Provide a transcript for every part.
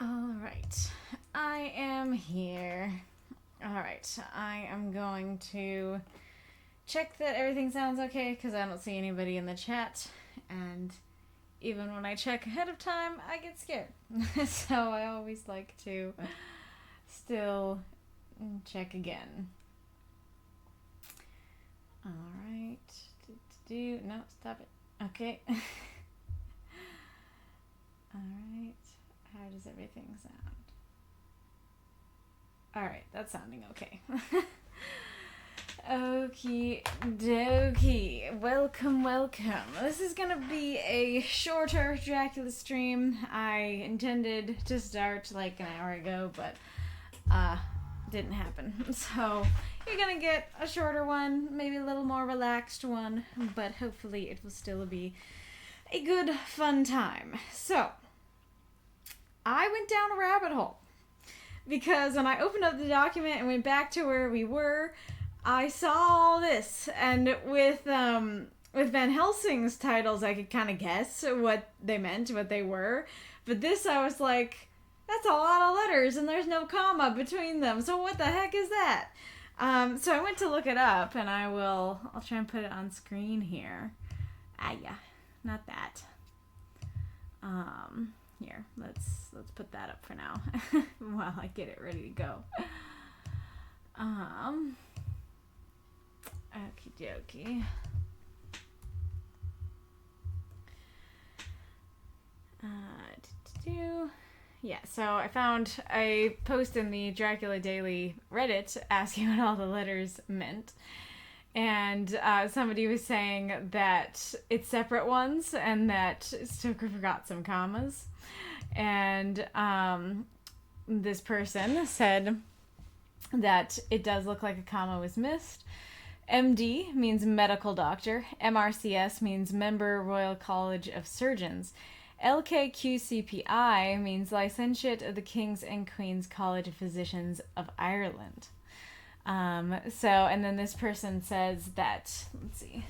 Alright, I am here. Alright, I am going to check that everything sounds okay because I don't see anybody in the chat, and even when I check ahead of time, I get scared. So I always like to still check again. Alright, no, stop it. Okay. Alright. How does everything sound? Alright, that's sounding okay. Okie dokie. Welcome. This is gonna be a shorter Dracula stream. I intended to start like an hour ago, but didn't happen. So you're gonna get a shorter one, maybe a little more relaxed one, but hopefully it will still be a good, fun time. So I went down a rabbit hole because when I opened up the document and went back to where we were, I saw all this, and with Van Helsing's titles, I could kind of guess what they meant, what they were, but this I was like, that's a lot of letters, and there's no comma between them, so what the heck is that? So I went to look it up, and I'll try and put it on screen here. Yeah, not that. Here, let's put that up for now while I get it ready to go. Okie dokie. Yeah, so I found a post in the Dracula Daily Reddit asking what all the letters meant. And somebody was saying that it's separate ones and that Stoker forgot some commas. And this person said that it does look like a comma was missed. MD means medical doctor. MRCS means Member Royal College of Surgeons. LKQCPI means Licentiate of the King's and Queen's College of Physicians of Ireland. And then this person says that, let's see.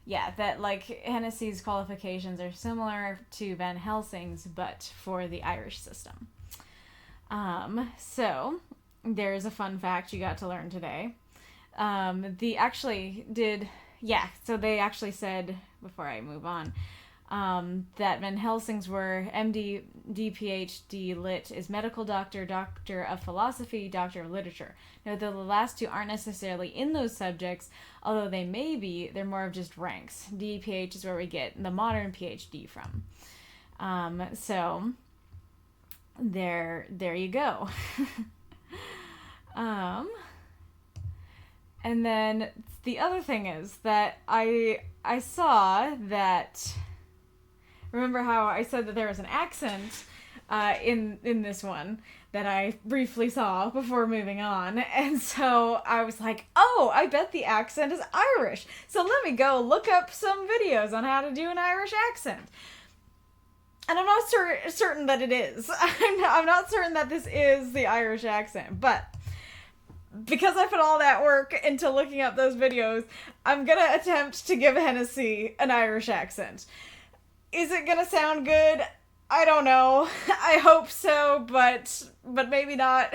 Yeah, that like Hennessey's qualifications are similar to Van Helsing's, but for the Irish system. So there's a fun fact you got to learn today. They actually said, before I move on, that Van Helsing's were MD, DPhD, Lit is medical doctor, doctor of philosophy, doctor of literature. Now, the last two aren't necessarily in those subjects, although they may be, they're more of just ranks. DPH is where we get the modern PhD from. So, there you go. And then the other thing is that I saw that. Remember how I said that there was an accent in this one that I briefly saw before moving on, and so I was like, oh, I bet the accent is Irish. So let me go look up some videos on how to do an Irish accent. And I'm not certain that it is. I'm not certain that this is the Irish accent, but because I put all that work into looking up those videos, I'm gonna attempt to give Hennessey an Irish accent. Is it gonna sound good? I don't know. I hope so, but maybe not.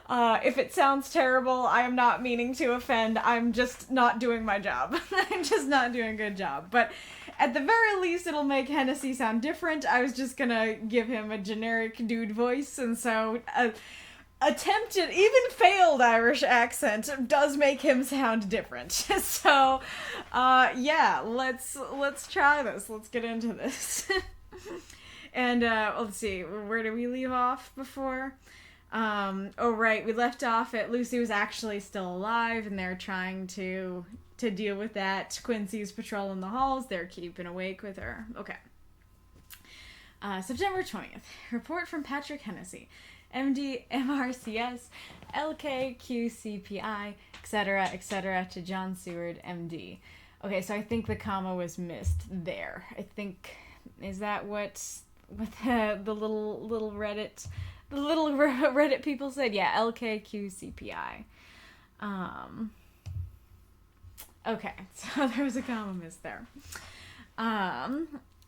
If it sounds terrible, I am not meaning to offend. I'm just not doing my job. I'm just not doing a good job. But at the very least, it'll make Hennessey sound different. I was just gonna give him a generic dude voice, and so attempted, even failed Irish accent does make him sound different. So, yeah, let's try this. Let's get into this. And, let's see, where did we leave off before? Oh, right, we left off at Lucy was actually still alive, and they're trying to deal with that. Quincy's patrolling the halls. They're keeping awake with her. Okay. September 20th. Report from Patrick Hennessey. MD, MRCS, LKQCPI, etc., to John Seward, MD. Okay, so I think the comma was missed there. I think, is that what the little Reddit people said? Yeah, LKQCPI. Okay, so there was a comma missed there.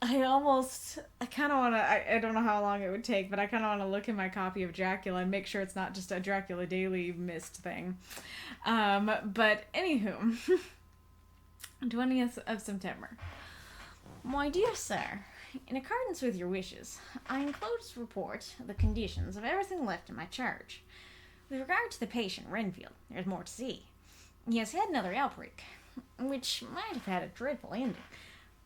I kind of want to, I don't know how long it would take, but I kind of want to look in my copy of Dracula and make sure it's not just a Dracula Daily missed thing. But anywho, 20th of September. My dear sir, in accordance with your wishes, I enclose report of the conditions of everything left in my charge. With regard to the patient, Renfield, there's more to see. He has had another outbreak, which might have had a dreadful ending,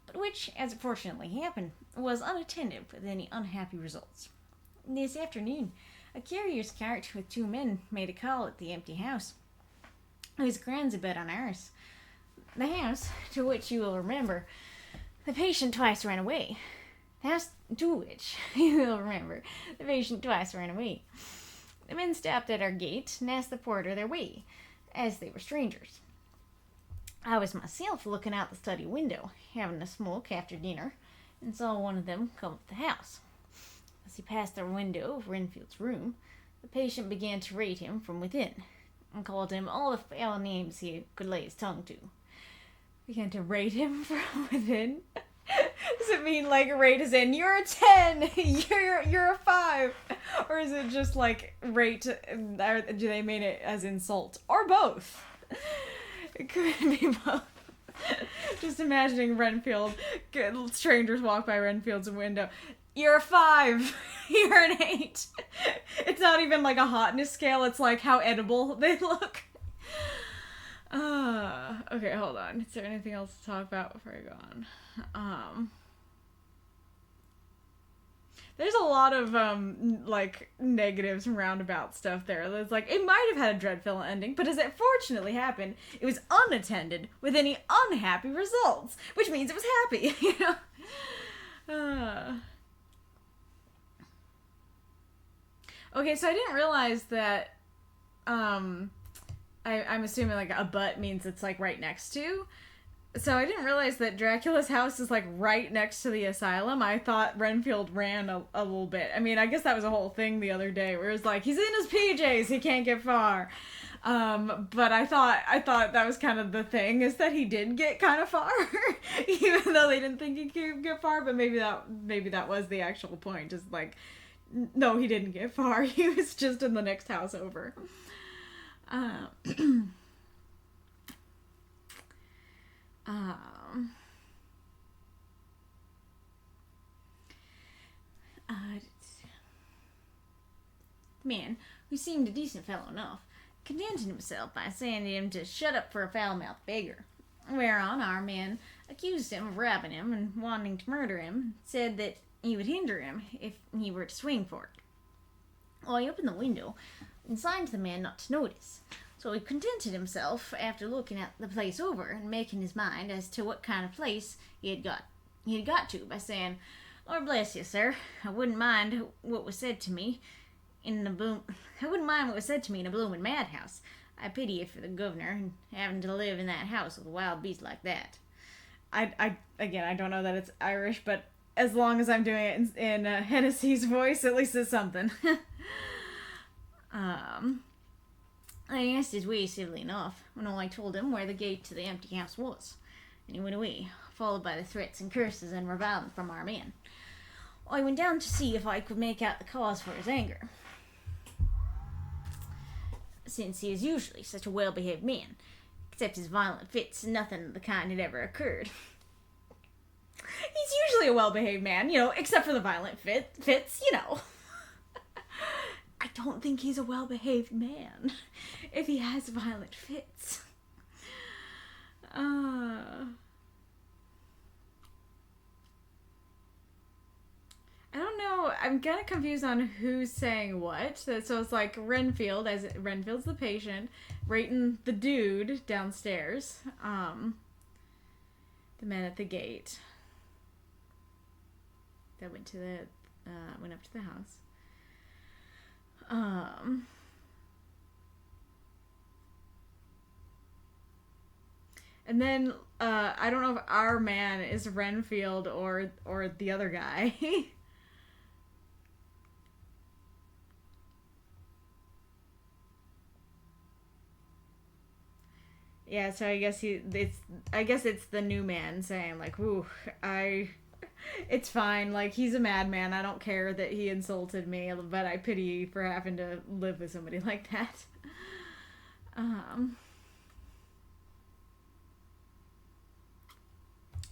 but which, as it fortunately happened, was unattended with any unhappy results. This afternoon, a curious cart with two men made a call at the empty house. It was grounds a bit on ours. The house, to which you will remember, the patient twice ran away. The house to which you will remember, the patient twice ran away. The men stopped at our gate and asked the porter their way, as they were strangers. I was myself looking out the study window, having a smoke after dinner, and saw one of them come up the house. As he passed the window of Renfield's room, the patient began to rate him from within, and called him all the foul names he could lay his tongue to. Began to rate him from within? Does it mean like rate as in you're a 10, you're a 5, or is it just like rate? Or do they mean it as insult or both? It could be both. Just imagining Renfield, strangers walk by Renfield's window. You're a 5. You're an 8. It's not even like a hotness scale. It's like how edible they look. Okay, hold on. Is there anything else to talk about before I go on? There's a lot of, like, negatives and roundabout stuff there. It's like, it might have had a dreadful ending, but as it fortunately happened, it was unattended with any unhappy results, which means it was happy, you know? Okay, so I didn't realize that, I'm assuming, like, a but means it's, like, right next to. So I didn't realize that Dracula's house is, like, right next to the asylum. I thought Renfield ran a little bit. I mean, I guess that was a whole thing the other day, where it was like, he's in his PJs, he can't get far. But I thought that was kind of the thing, is that he did get kind of far, even though they didn't think he could get far, but maybe that was the actual point, just like, no, he didn't get far, he was just in the next house over. Man, who seemed a decent fellow enough, contented himself by saying to him to shut up for a foul-mouthed beggar, whereon our man accused him of robbing him and wanting to murder him, said that he would hinder him if he were to swing for it. Well, he opened the window and signed to the man not to notice. So he contented himself, after looking at the place over and making his mind as to what kind of place he had got to, by saying, "Lord bless you, sir, I wouldn't mind what was said to me in a blooming madhouse. I pity you for the governor and having to live in that house with a wild beast like that." I don't know that it's Irish, but as long as I'm doing it in Hennessey's voice, at least it's something. I asked his way civilly enough, when I told him where the gate to the empty house was, and he went away, followed by the threats and curses and reviling from our man. I went down to see if I could make out the cause for his anger, since he is usually such a well-behaved man. Except his violent fits, nothing of the kind had ever occurred. He's usually a well-behaved man, you know, except for the violent fits, you know. I don't think he's a well-behaved man if he has violent fits. I don't know. I'm kind of confused on who's saying what. So it's like Renfield, as Renfield's the patient, rating the dude downstairs. The man at the gate that went up to the house. And then I don't know if our man is Renfield or the other guy. Yeah, so I guess it's the new man saying like, "Ooh, I It's fine. Like, he's a madman. I don't care that he insulted me, but I pity for having to live with somebody like that. Um,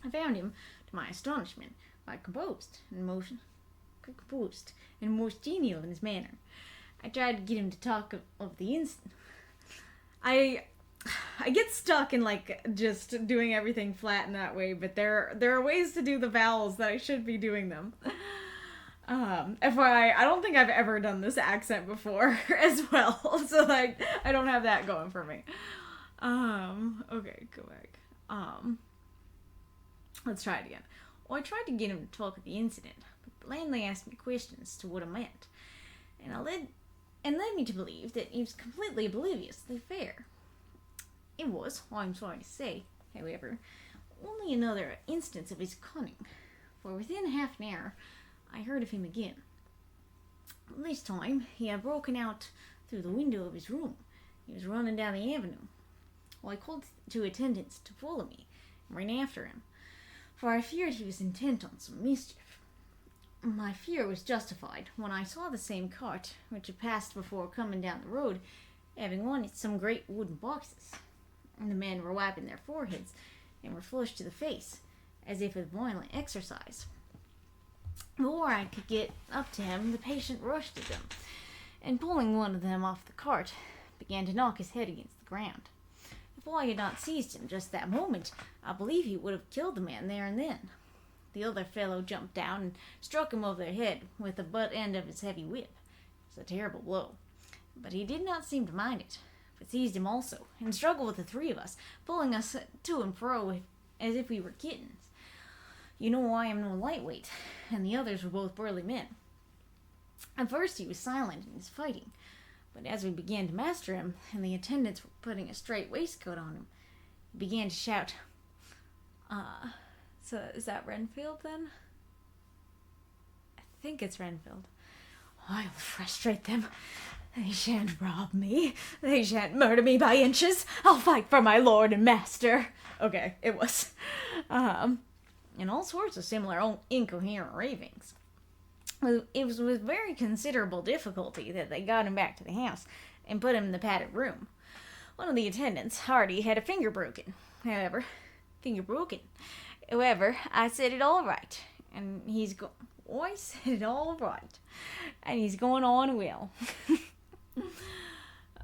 I found him, to my astonishment, quite composed and most genial in his manner. I tried to get him to talk of the instant. I get stuck in like just doing everything flat in that way, but there are ways to do the vowels that I should be doing them. FYI, I don't think I've ever done this accent before as well, so like I don't have that going for me. Okay, go back. Let's try it again. Well, I tried to get him to talk of the incident, but blandly asked me questions as to what it meant, and led me to believe that he was completely oblivious to the affair. It was, I'm sorry to say, however, only another instance of his cunning, for within half an hour I heard of him again. This time he had broken out through the window of his room. He was running down the avenue. Well, I called to attendants to follow me and ran after him, for I feared he was intent on some mischief. My fear was justified when I saw the same cart which had passed before coming down the road, having on it some great wooden boxes. And the men were wiping their foreheads and were flushed to the face, as if with violent exercise. Before I could get up to him, the patient rushed at them, and pulling one of them off the cart, began to knock his head against the ground. If I had not seized him just that moment, I believe he would have killed the man there and then. The other fellow jumped down and struck him over the head with the butt end of his heavy whip. It was a terrible blow, but he did not seem to mind it, but seized him also, and struggled with the three of us, pulling us to and fro as if we were kittens. You know I am no lightweight, and the others were both burly men. At first he was silent in his fighting, but as we began to master him, and the attendants were putting a straight waistcoat on him, he began to shout, So is that Renfield then? I think it's Renfield. I'll frustrate them. They shan't rob me. They shan't murder me by inches. I'll fight for my lord and master. Okay, it was. And all sorts of similar incoherent ravings. It was with very considerable difficulty that they got him back to the house and put him in the padded room. One of the attendants, Hardy, had a finger broken. However, I said it all right, and I said it all right, and he's going on well.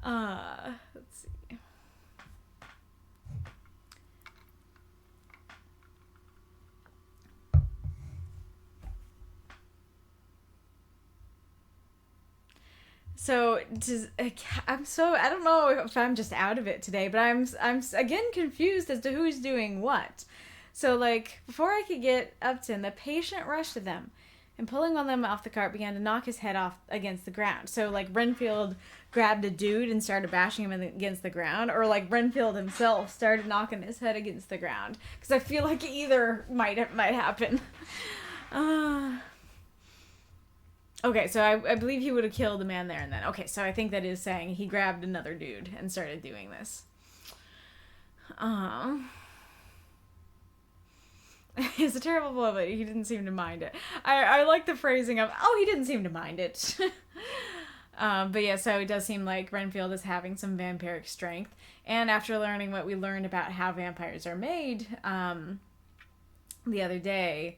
Let's see. So, I don't know if I'm just out of it today, but I'm again confused as to who's doing what. So, like, before I could get up to him, the patient rushed to them, and pulling one of them off the cart began to knock his head off against the ground. So, like, Renfield grabbed a dude and started bashing him against the ground, or, like, Renfield himself started knocking his head against the ground. Because I feel like either might happen. Okay, so I believe he would have killed the man there and then. Okay, so I think that is saying he grabbed another dude and started doing this. It's a terrible blow, but he didn't seem to mind it. I like the phrasing of, he didn't seem to mind it. But yeah, so it does seem like Renfield is having some vampiric strength. And after learning what we learned about how vampires are made the other day,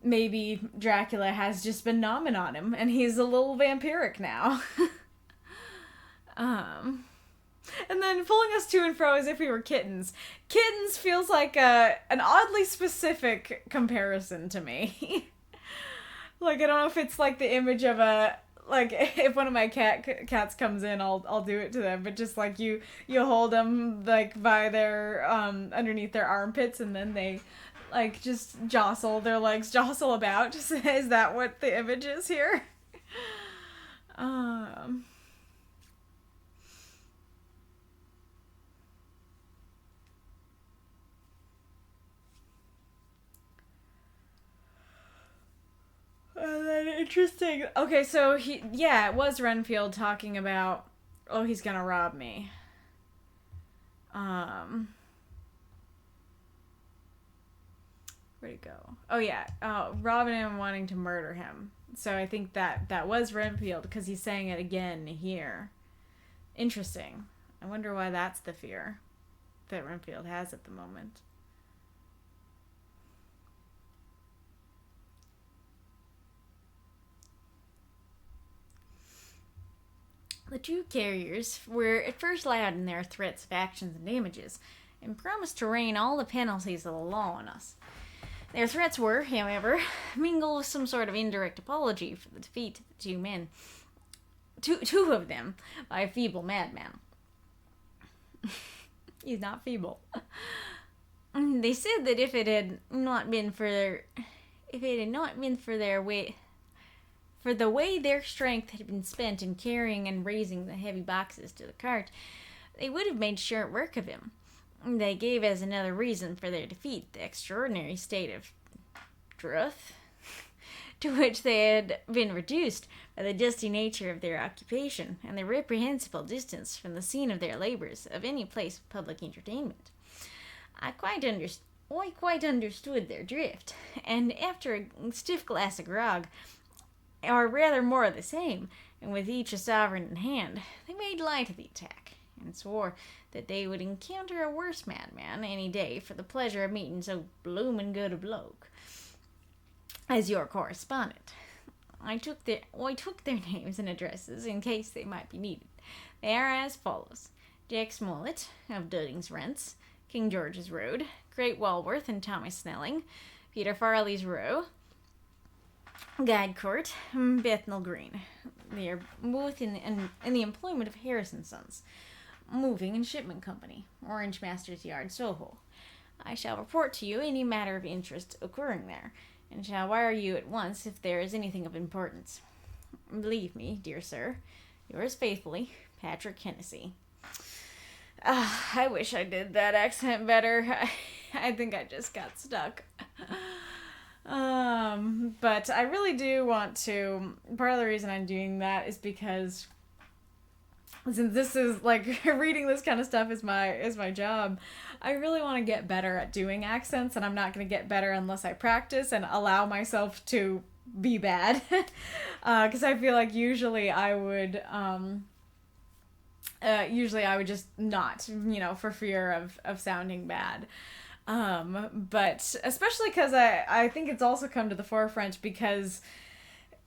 maybe Dracula has just been nomming on him, and he's a little vampiric now. And then pulling us to and fro as if we were kittens. Kittens feels like an oddly specific comparison to me. Like, I don't know if it's like the image of if one of my cats comes in, I'll do it to them. But just like you hold them like by their underneath their armpits, and then they like just their legs jostle about. Is that what the image is here? Interesting. Okay, so it was Renfield talking about, he's gonna rob me. Where'd it go? Oh, yeah. Robbing him and wanting to murder him. So I think that was Renfield, because he's saying it again here. Interesting. I wonder why that's the fear that Renfield has at the moment. The two carriers were at first loud in their threats of actions and damages, and promised to rain all the penalties of the law on us. Their threats were, however, mingled with some sort of indirect apology for the defeat of the two men. Two of them by a feeble madman. He's not feeble. They said that if it had not been for the way their strength had been spent in carrying and raising the heavy boxes to the cart, they would have made short work of him. They gave as another reason for their defeat the extraordinary state of drouth to which they had been reduced by the dusty nature of their occupation and the reprehensible distance from the scene of their labors of any place of public entertainment. I quite understood their drift, and after a stiff glass of grog, or rather more of the same, and with each a sovereign in hand, they made light of the attack, and swore that they would encounter a worse madman any day for the pleasure of meeting so bloomin' good a bloke as your correspondent. I took their names and addresses in case they might be needed. They are as follows: Jack Smollett of Dudding's Rents, King George's Road, Great Walworth and Thomas Snelling, Peter Farley's Row, Guide Court, Bethnal Green. They are both in the employment of Harrison Sons, Moving and Shipment Company, Orange Master's Yard, Soho. I shall report to you any matter of interest occurring there, and shall wire you at once if there is anything of importance. Believe me, dear sir, yours faithfully, Patrick Hennessey. I wish I did that accent better. I think I just got stuck. But I really do want to. Part of the reason I'm doing that is because, since this is like reading this kind of stuff is my job, I really want to get better at doing accents, and I'm not going to get better unless I practice and allow myself to be bad. Because I feel like usually I would just not, for fear of sounding bad. But especially because I think it's also come to the forefront because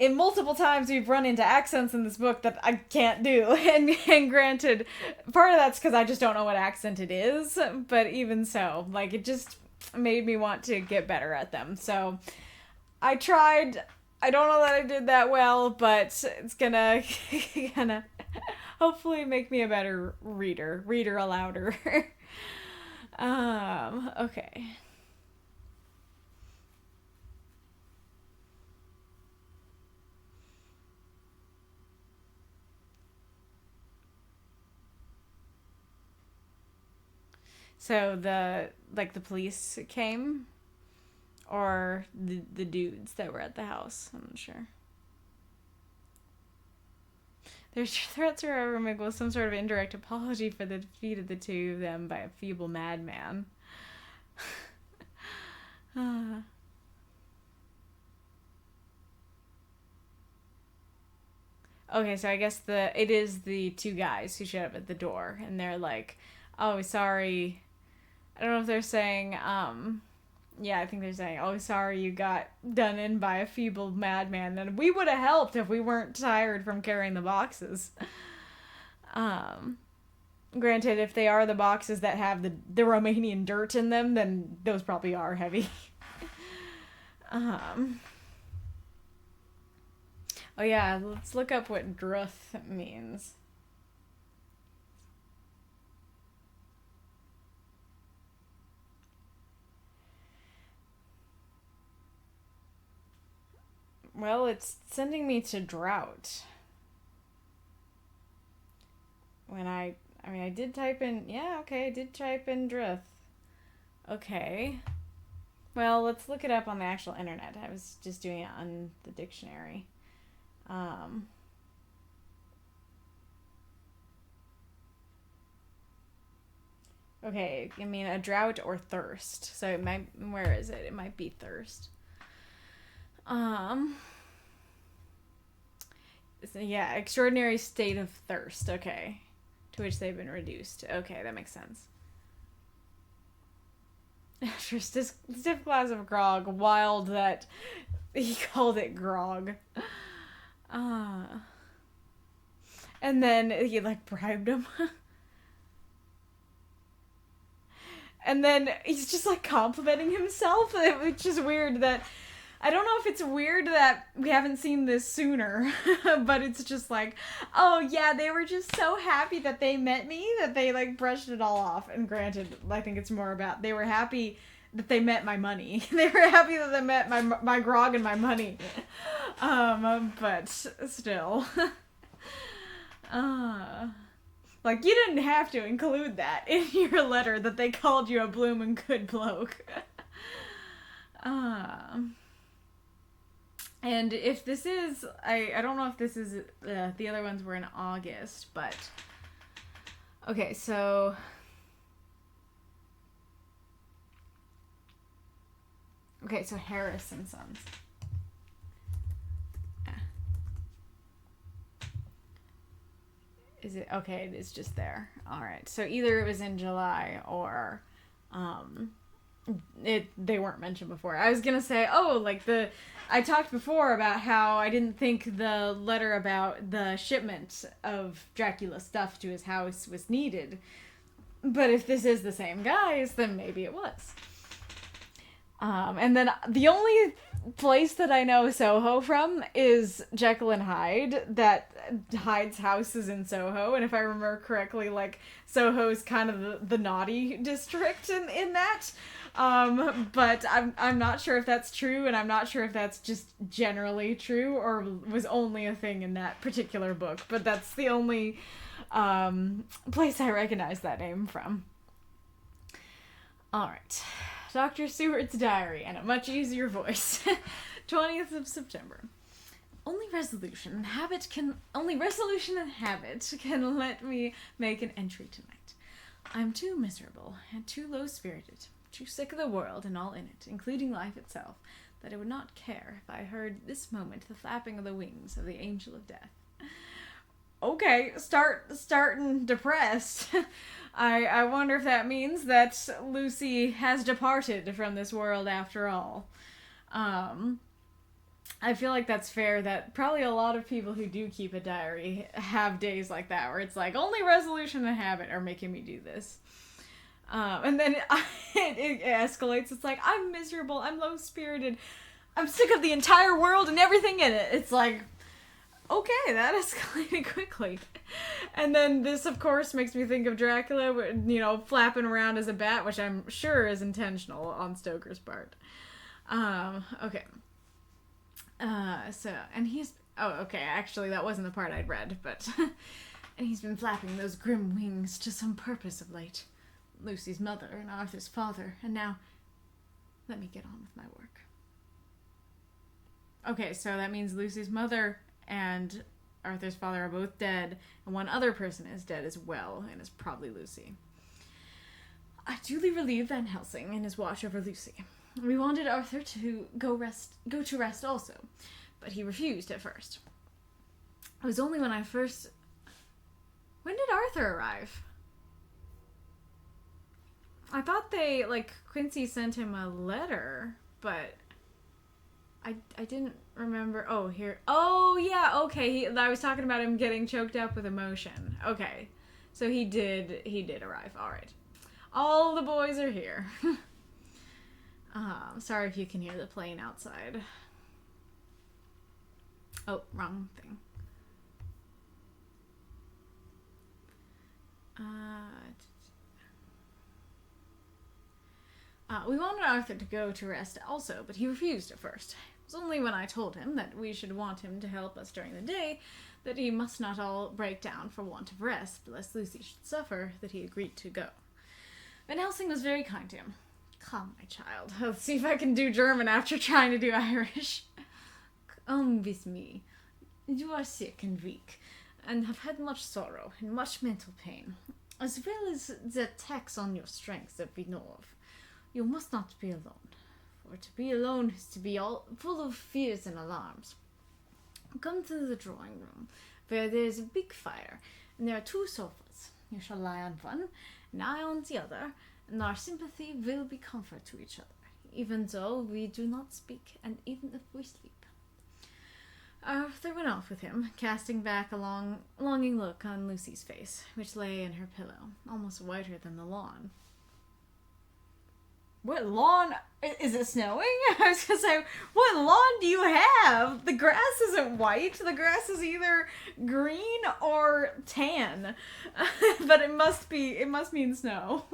in multiple times we've run into accents in this book that I can't do. And granted, part of that's because I just don't know what accent it is. But even so, like, it just made me want to get better at them. So I tried. I don't know that I did that well, but it's gonna hopefully make me a better reader alouder. Okay. So the police came, or the dudes that were at the house? I'm not sure. Their threats were ever mingled with some sort of indirect apology for the defeat of the two of them by a feeble madman. Okay, so I guess it is the two guys who showed up at the door, and they're like, "Oh, sorry." I don't know if they're saying, yeah, I think they're saying, "Oh, sorry you got done in by a feeble madman, and we would have helped if we weren't tired from carrying the boxes." Granted, if they are the boxes that have the Romanian dirt in them, then those probably are heavy. Oh yeah, let's look up what druth means. Well, it's sending me to drought. When I did type in, I did type in druth. Okay. Well, let's look it up on the actual internet. I was just doing it on the dictionary. Okay, I mean a drought or thirst. So it might. Where is it? It might be thirst. So yeah, extraordinary state of thirst. Okay, to which they've been reduced. Okay, that makes sense. After a stiff glass of grog, wild that he called it grog. And then he like bribed him. And then he's just like complimenting himself, which is weird that I don't know if it's weird that we haven't seen this sooner, but it's just like, oh yeah, they were just so happy that they met me that they like brushed it all off. And granted, I think it's more about they were happy that they met my money. They were happy that they met my grog and my money. But still. Like, you didn't have to include that in your letter that they called you a bloomin' good bloke. And if this is, I don't know if this is, the other ones were in August, but, okay, so, Harris and Sons. Is it okay? It is just there. All right. So either it was in July or they weren't mentioned before. I was gonna say, I talked before about how I didn't think the letter about the shipment of Dracula stuff to his house was needed. But if this is the same guys, then maybe it was. And then the only place that I know Soho from is Jekyll and Hyde. That Hyde's house is in Soho, and if I remember correctly, like, Soho's kind of the naughty district in that. But I'm not sure if that's true, and I'm not sure if that's just generally true or was only a thing in that particular book. But that's the only place I recognize that name from. All right. Dr. Seward's diary, and a much easier voice. 20th of September. Only resolution and habit can let me make an entry tonight. I am too miserable and too low-spirited, too sick of the world and all in it, including life itself, that I would not care if I heard this moment the flapping of the wings of the angel of death. Okay, starting depressed. I wonder if that means that Lucy has departed from this world after all. I feel like that's fair that probably a lot of people who do keep a diary have days like that where it's like, only resolution and habit are making me do this. And then it escalates. It's like, I'm miserable, I'm low-spirited, I'm sick of the entire world and everything in it. It's like, okay, that escalated quickly. And then this, of course, makes me think of Dracula, flapping around as a bat, which I'm sure is intentional on Stoker's part. Okay. Actually, that wasn't the part I'd read, but... And he's been flapping those grim wings to some purpose of late. Lucy's mother and Arthur's father, and now... Let me get on with my work. Okay, so that means Lucy's mother and Arthur's father are both dead, and one other person is dead as well, and it's probably Lucy. I duly relieved Van Helsing in his watch over Lucy. We wanted Arthur to go to rest also, but he refused at first. It was only when when did Arthur arrive? I thought Quincy sent him a letter, but I didn't remember. Oh, here. Oh, yeah, okay. I was talking about him getting choked up with emotion. Okay. So he did arrive. All right. All the boys are here. Sorry if you can hear the plane outside. Oh, wrong thing. We wanted Arthur to go to rest also, but he refused at first. It was only when I told him that we should want him to help us during the day, that he must not all break down for want of rest, lest Lucy should suffer, that he agreed to go. Van Helsing was very kind to him. Come, my child. Let's see if I can do German after trying to do Irish. Come with me. You are sick and weak, and have had much sorrow and much mental pain. as well as the attacks on your strength that we know of. You must not be alone, for to be alone is to be all full of fears and alarms. Come to the drawing room, where there is a big fire, and there are 2 sofas. You shall lie on one, and I on the other, and our sympathy will be comfort to each other, even though we do not speak, and even if we sleep. Arthur went off with him, casting back a longing look on Lucy's face, which lay in her pillow, almost whiter than the lawn. What lawn? Is it snowing? I was gonna say, what lawn do you have? The grass isn't white. The grass is either green or tan. But it must mean snow.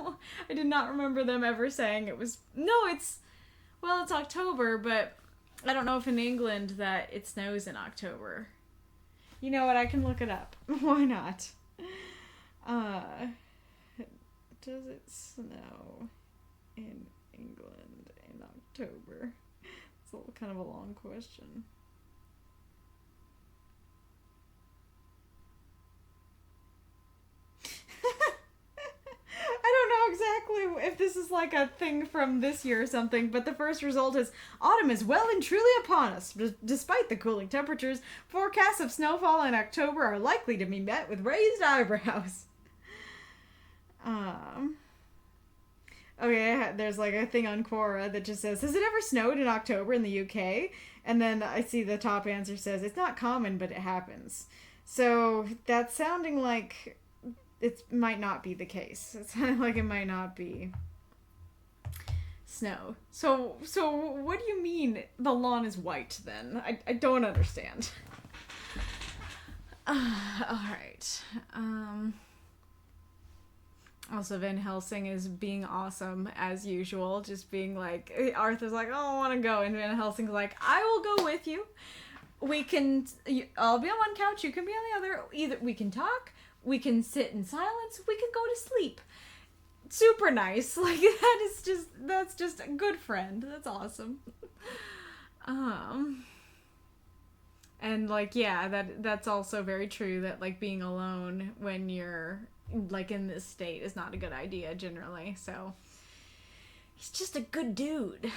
I did not remember them ever saying it was... No, it's October, but I don't know if in England that it snows in October. You know what? I can look it up. Why not? Does it snow in England in October? It's kind of a long question. I don't know exactly if this is like a thing from this year or something, but the first result is autumn is well and truly upon us. Despite the cooling temperatures, forecasts of snowfall in October are likely to be met with raised eyebrows. Okay, there's like a thing on Quora that just says, has it ever snowed in October in the UK? And then I see the top answer says, it's not common, but it happens. So that's sounding like it might not be the case. It's sounding like it might not be snow. So what do you mean the lawn is white then? I don't understand. Alright. Also, Van Helsing is being awesome as usual, just being like, Arthur's like, oh, I want to go, and Van Helsing's like, I will go with you. I'll be on one couch, you can be on the other. Either we can talk, we can sit in silence, we can go to sleep. Super nice. Like, that's just a good friend. That's awesome. And like, yeah, that's also very true that like being alone when you're like in this state is not a good idea generally. So he's just a good dude.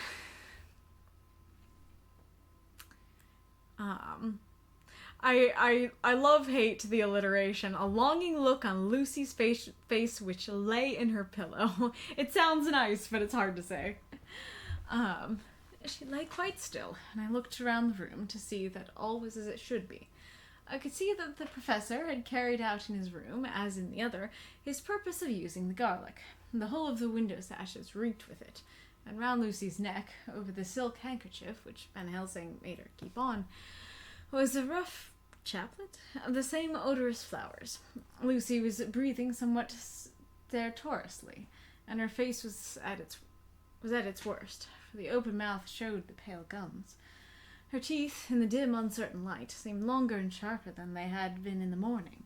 I love hate the alliteration. A longing look on Lucy's face which lay in her pillow. It sounds nice, but it's hard to say. She lay quite still, and I looked around the room to see that all was as it should be. I could see that the professor had carried out in his room, as in the other, his purpose of using the garlic. The whole of the window sashes reeked with it, and round Lucy's neck, over the silk handkerchief, which Van Helsing made her keep on, was a rough chaplet of the same odorous flowers. Lucy was breathing somewhat stertorously, and her face was at its worst, for the open mouth showed the pale gums. Her teeth, in the dim, uncertain light, seemed longer and sharper than they had been in the morning.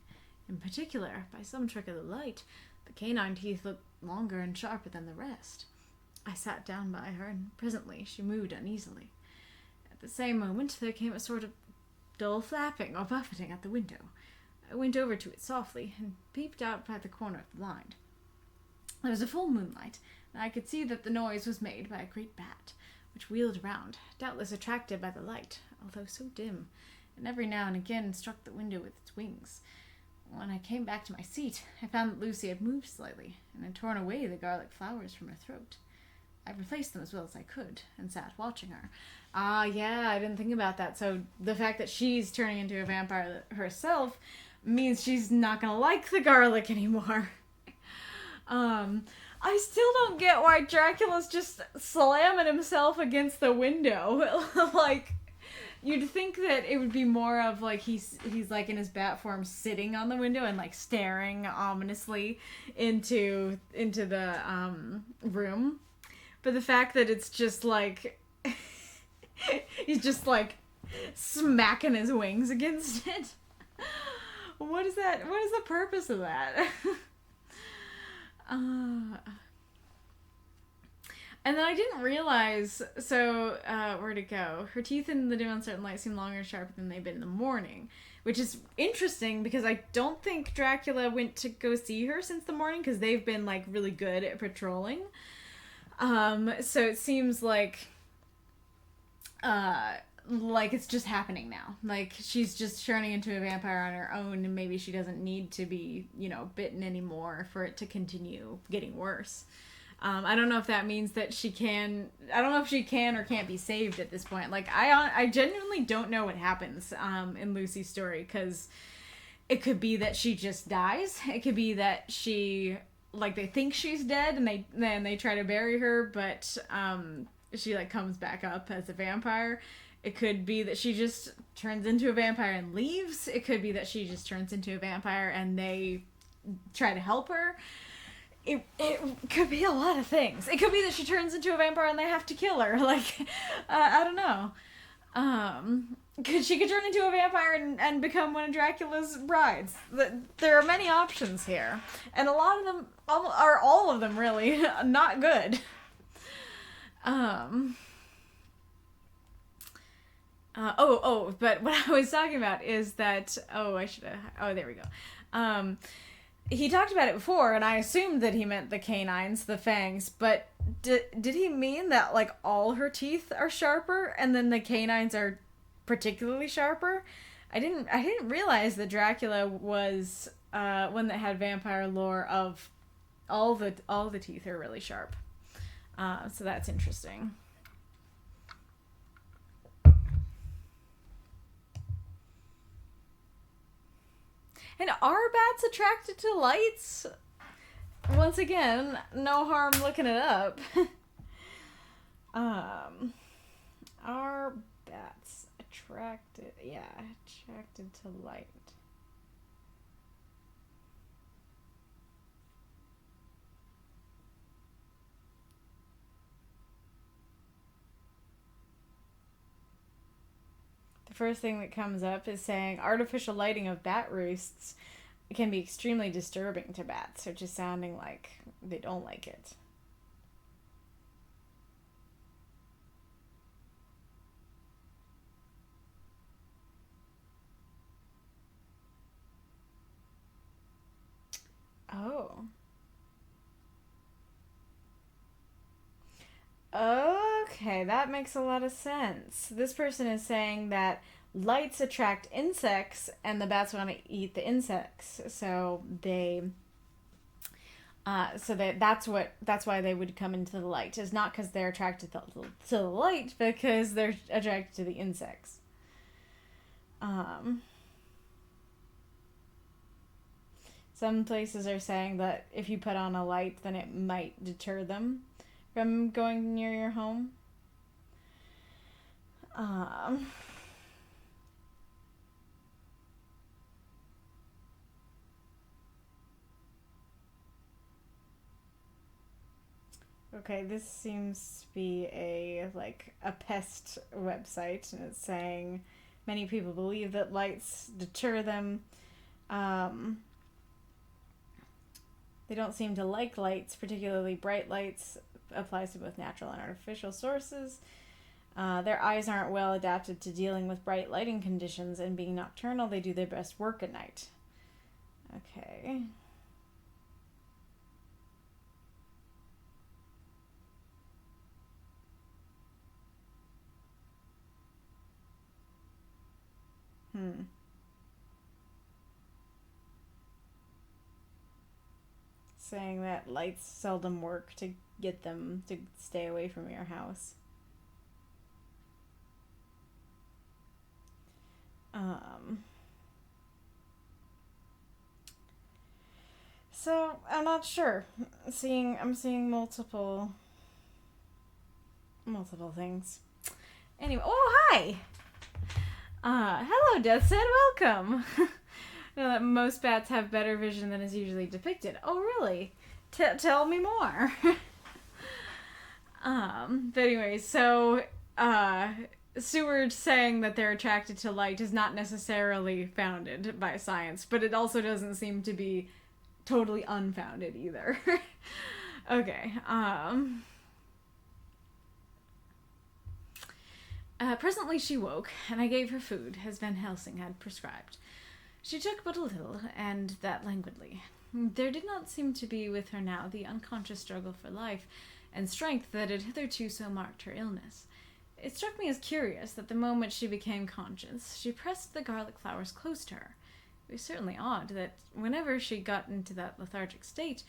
In particular, by some trick of the light, the canine teeth looked longer and sharper than the rest. I sat down by her, and presently she moved uneasily. At the same moment, there came a sort of dull flapping or buffeting at the window. I went over to it softly, and peeped out by the corner of the blind. There was a full moonlight, and I could see that the noise was made by a great bat, which wheeled around, doubtless attracted by the light, although so dim, and every now and again struck the window with its wings. When I came back to my seat, I found that Lucy had moved slightly, and had torn away the garlic flowers from her throat. I replaced them as well as I could, and sat watching her. Ah, yeah, I didn't think about that. So the fact that she's turning into a vampire herself means she's not gonna like the garlic anymore. I still don't get why Dracula's just slamming himself against the window. Like, you'd think that it would be more of like he's like in his bat form sitting on the window and like staring ominously into the room. But the fact that it's just like he's just like smacking his wings against it. What is that? What is the purpose of that? And then I didn't realize, so, where'd it go? Her teeth in the dim uncertain light seemed longer and sharper than they'd been in the morning, which is interesting because I don't think Dracula went to go see her since the morning, because they've been like really good at patrolling. So it seems like it's just happening now. Like, she's just turning into a vampire on her own, and maybe she doesn't need to be, bitten anymore for it to continue getting worse. I don't know if that means that I don't know if she can or can't be saved at this point. Like, I genuinely don't know what happens in Lucy's story, because it could be that she just dies. It could be that she, like, they think she's dead and they try to bury her, but she, like, comes back up as a vampire. It could be that she just turns into a vampire and leaves. It could be that she just turns into a vampire and they try to help her. It could be a lot of things. It could be that she turns into a vampire and they have to kill her. Like, I don't know. She could turn into a vampire and become one of Dracula's brides. There are many options here. And a lot of them, all of them really, not good. But what I was talking about is that, there we go. He talked about it before, and I assumed that he meant the canines, the fangs, but did he mean that, like, all her teeth are sharper, and then the canines are particularly sharper? I didn't realize that Dracula was one that had vampire lore of all the teeth are really sharp. So that's interesting. And are bats attracted to lights? Once again, no harm looking it up. Are bats attracted? Yeah, attracted to light. First thing that comes up is saying artificial lighting of bat roosts can be extremely disturbing to bats, which is sounding like they don't like it. Oh. Okay, that makes a lot of sense. This person is saying that lights attract insects and the bats want to eat the insects. So that's why they would come into the light. Is not because they're attracted to the light, because they're attracted to the insects. Some places are saying that if you put on a light, then it might deter them from going near your home. Okay, this seems to be a pest website, and it's saying many people believe that lights deter them. They don't seem to like lights, particularly bright lights. Applies to both natural and artificial sources. Their eyes aren't well adapted to dealing with bright lighting conditions, and being nocturnal, they do their best work at night. Okay. Saying that lights seldom work to get them to stay away from your house. So I'm not sure. I'm seeing multiple things. Anyway, hi. Hello, Death Said. Welcome. Know that most bats have better vision than is usually depicted. Oh, really? Tell me more. But anyway, so Seward saying that they're attracted to light is not necessarily founded by science, but it also doesn't seem to be totally unfounded either. Okay. Presently she woke, and I gave her food, as Van Helsing had prescribed. She took but a little, and that languidly. There did not seem to be with her now the unconscious struggle for life and strength that had hitherto so marked her illness. It struck me as curious that the moment she became conscious, she pressed the garlic flowers close to her. It was certainly odd that whenever she got into that lethargic state,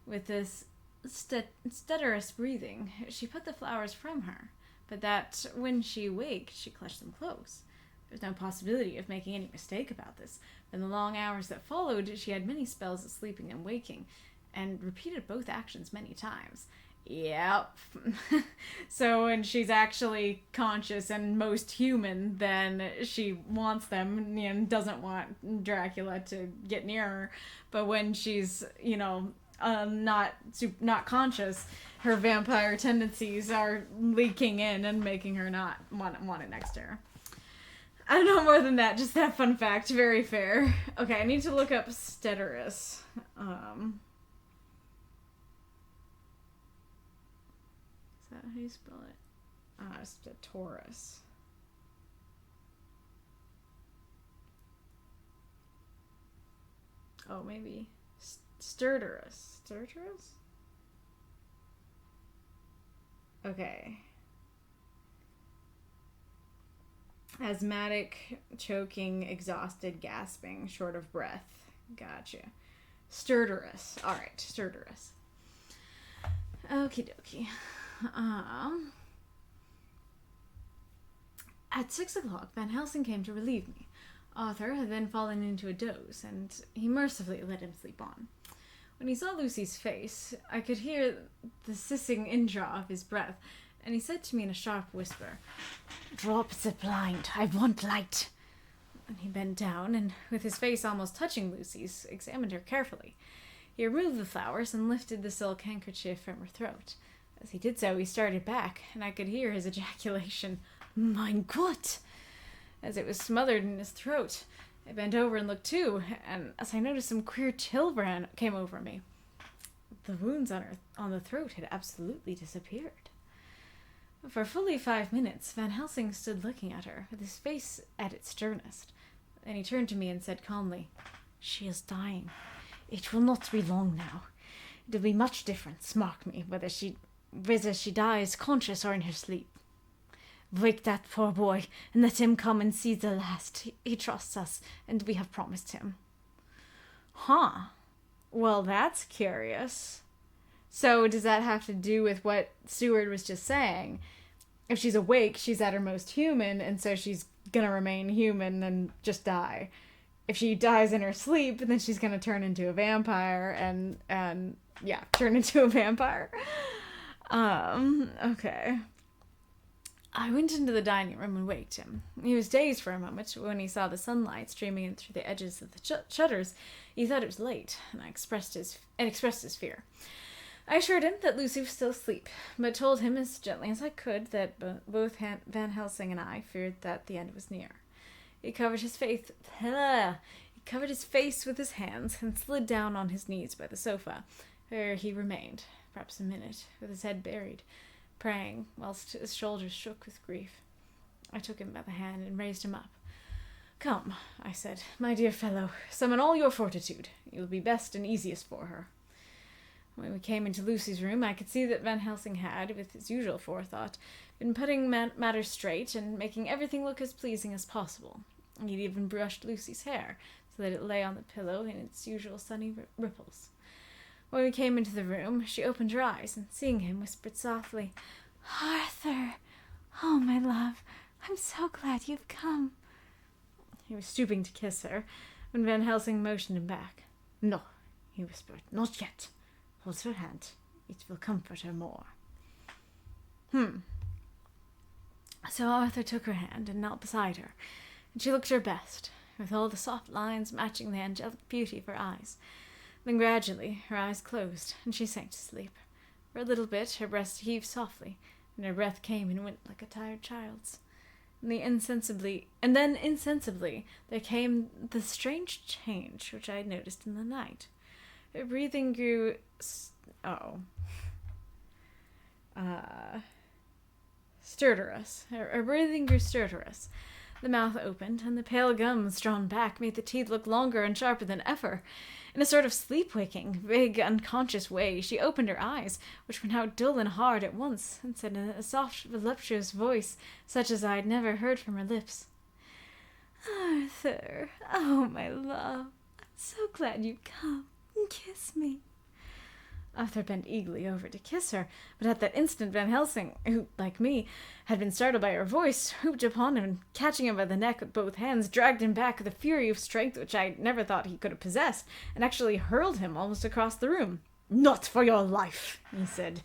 with this stertorous breathing, she put the flowers from her, but that when she waked, she clutched them close. There was no possibility of making any mistake about this. In the long hours that followed, she had many spells of sleeping and waking, and repeated both actions many times. Yep. So when she's actually conscious and most human, then she wants them and doesn't want Dracula to get near her. But when she's, not conscious, her vampire tendencies are leaking in and making her not want it next to her. I don't know more than that, just that fun fact. Very fair. Okay, I need to look up stertorous. Is that how you spell it? Stertorous. Oh, maybe. Stertorous. Stertorous? Okay. Asthmatic, choking, exhausted, gasping, short of breath. Gotcha. Stertorous. Alright, stertorous. Okie dokie. At 6 o'clock, Van Helsing came to relieve me. Arthur had then fallen into a doze, and he mercifully let him sleep on. When he saw Lucy's face, I could hear the hissing indraw of his breath, and he said to me in a sharp whisper, "Drop the blind, I want light." And he bent down, and with his face almost touching Lucy's, examined her carefully. He removed the flowers and lifted the silk handkerchief from her throat. As he did so, he started back, and I could hear his ejaculation, "Mein Gott!" as it was smothered in his throat. I bent over and looked too, and as I noticed, some queer chill came over me. The wounds on the throat had absolutely disappeared. For fully 5 minutes, Van Helsing stood looking at her, with his face at its sternest. Then he turned to me and said calmly, "She is dying. It will not be long now. It will be much different, mark me, whether she dies conscious or in her sleep. Wake that poor boy, and let him come and see the last. He trusts us, and we have promised him." Huh. Well, that's curious. So does that have to do with what Seward was just saying? If she's awake, she's at her most human, and so she's gonna remain human and just die. If she dies in her sleep, then she's gonna turn into a vampire and turn into a vampire. Okay. I went into the dining room and waked him. He was dazed for a moment. When he saw the sunlight streaming in through the edges of the shutters, he thought it was late, and expressed his fear. I assured him that Lucy was still asleep, but told him as gently as I could that both Van Helsing and I feared that the end was near. He covered his face with his hands and slid down on his knees by the sofa, where he remained, perhaps a minute, with his head buried, praying, whilst his shoulders shook with grief. I took him by the hand and raised him up. "Come," I said, "my dear fellow, summon all your fortitude. It will be best and easiest for her." When we came into Lucy's room, I could see that Van Helsing had, with his usual forethought, been putting matters straight and making everything look as pleasing as possible. He'd even brushed Lucy's hair, so that it lay on the pillow in its usual sunny ripples. When we came into the room, she opened her eyes, and seeing him, whispered softly, "Arthur! Oh, my love, I'm so glad you've come." He was stooping to kiss her, when Van Helsing motioned him back. "No," he whispered, "not yet. Hold her hand. It will comfort her more." So Arthur took her hand and knelt beside her, and she looked her best, with all the soft lines matching the angelic beauty of her eyes. Then gradually her eyes closed, and she sank to sleep. For a little bit her breast heaved softly, and her breath came and went like a tired child's. And then insensibly there came the strange change which I had noticed in the night. Her breathing grew stertorous. Her breathing grew stertorous. The mouth opened, and the pale gums drawn back made the teeth look longer and sharper than ever. In a sort of sleep-waking, vague, unconscious way, she opened her eyes, which were now dull and hard at once, and said in a soft, voluptuous voice, such as I had never heard from her lips, "Arthur, oh, my love, I'm so glad you come. Kiss me." Arthur bent eagerly over to kiss her, but at that instant Van Helsing, who, like me, had been startled by her voice, swooped upon him, and catching him by the neck with both hands, dragged him back with a fury of strength which I never thought he could have possessed, and actually hurled him almost across the room. "Not for your life," he said.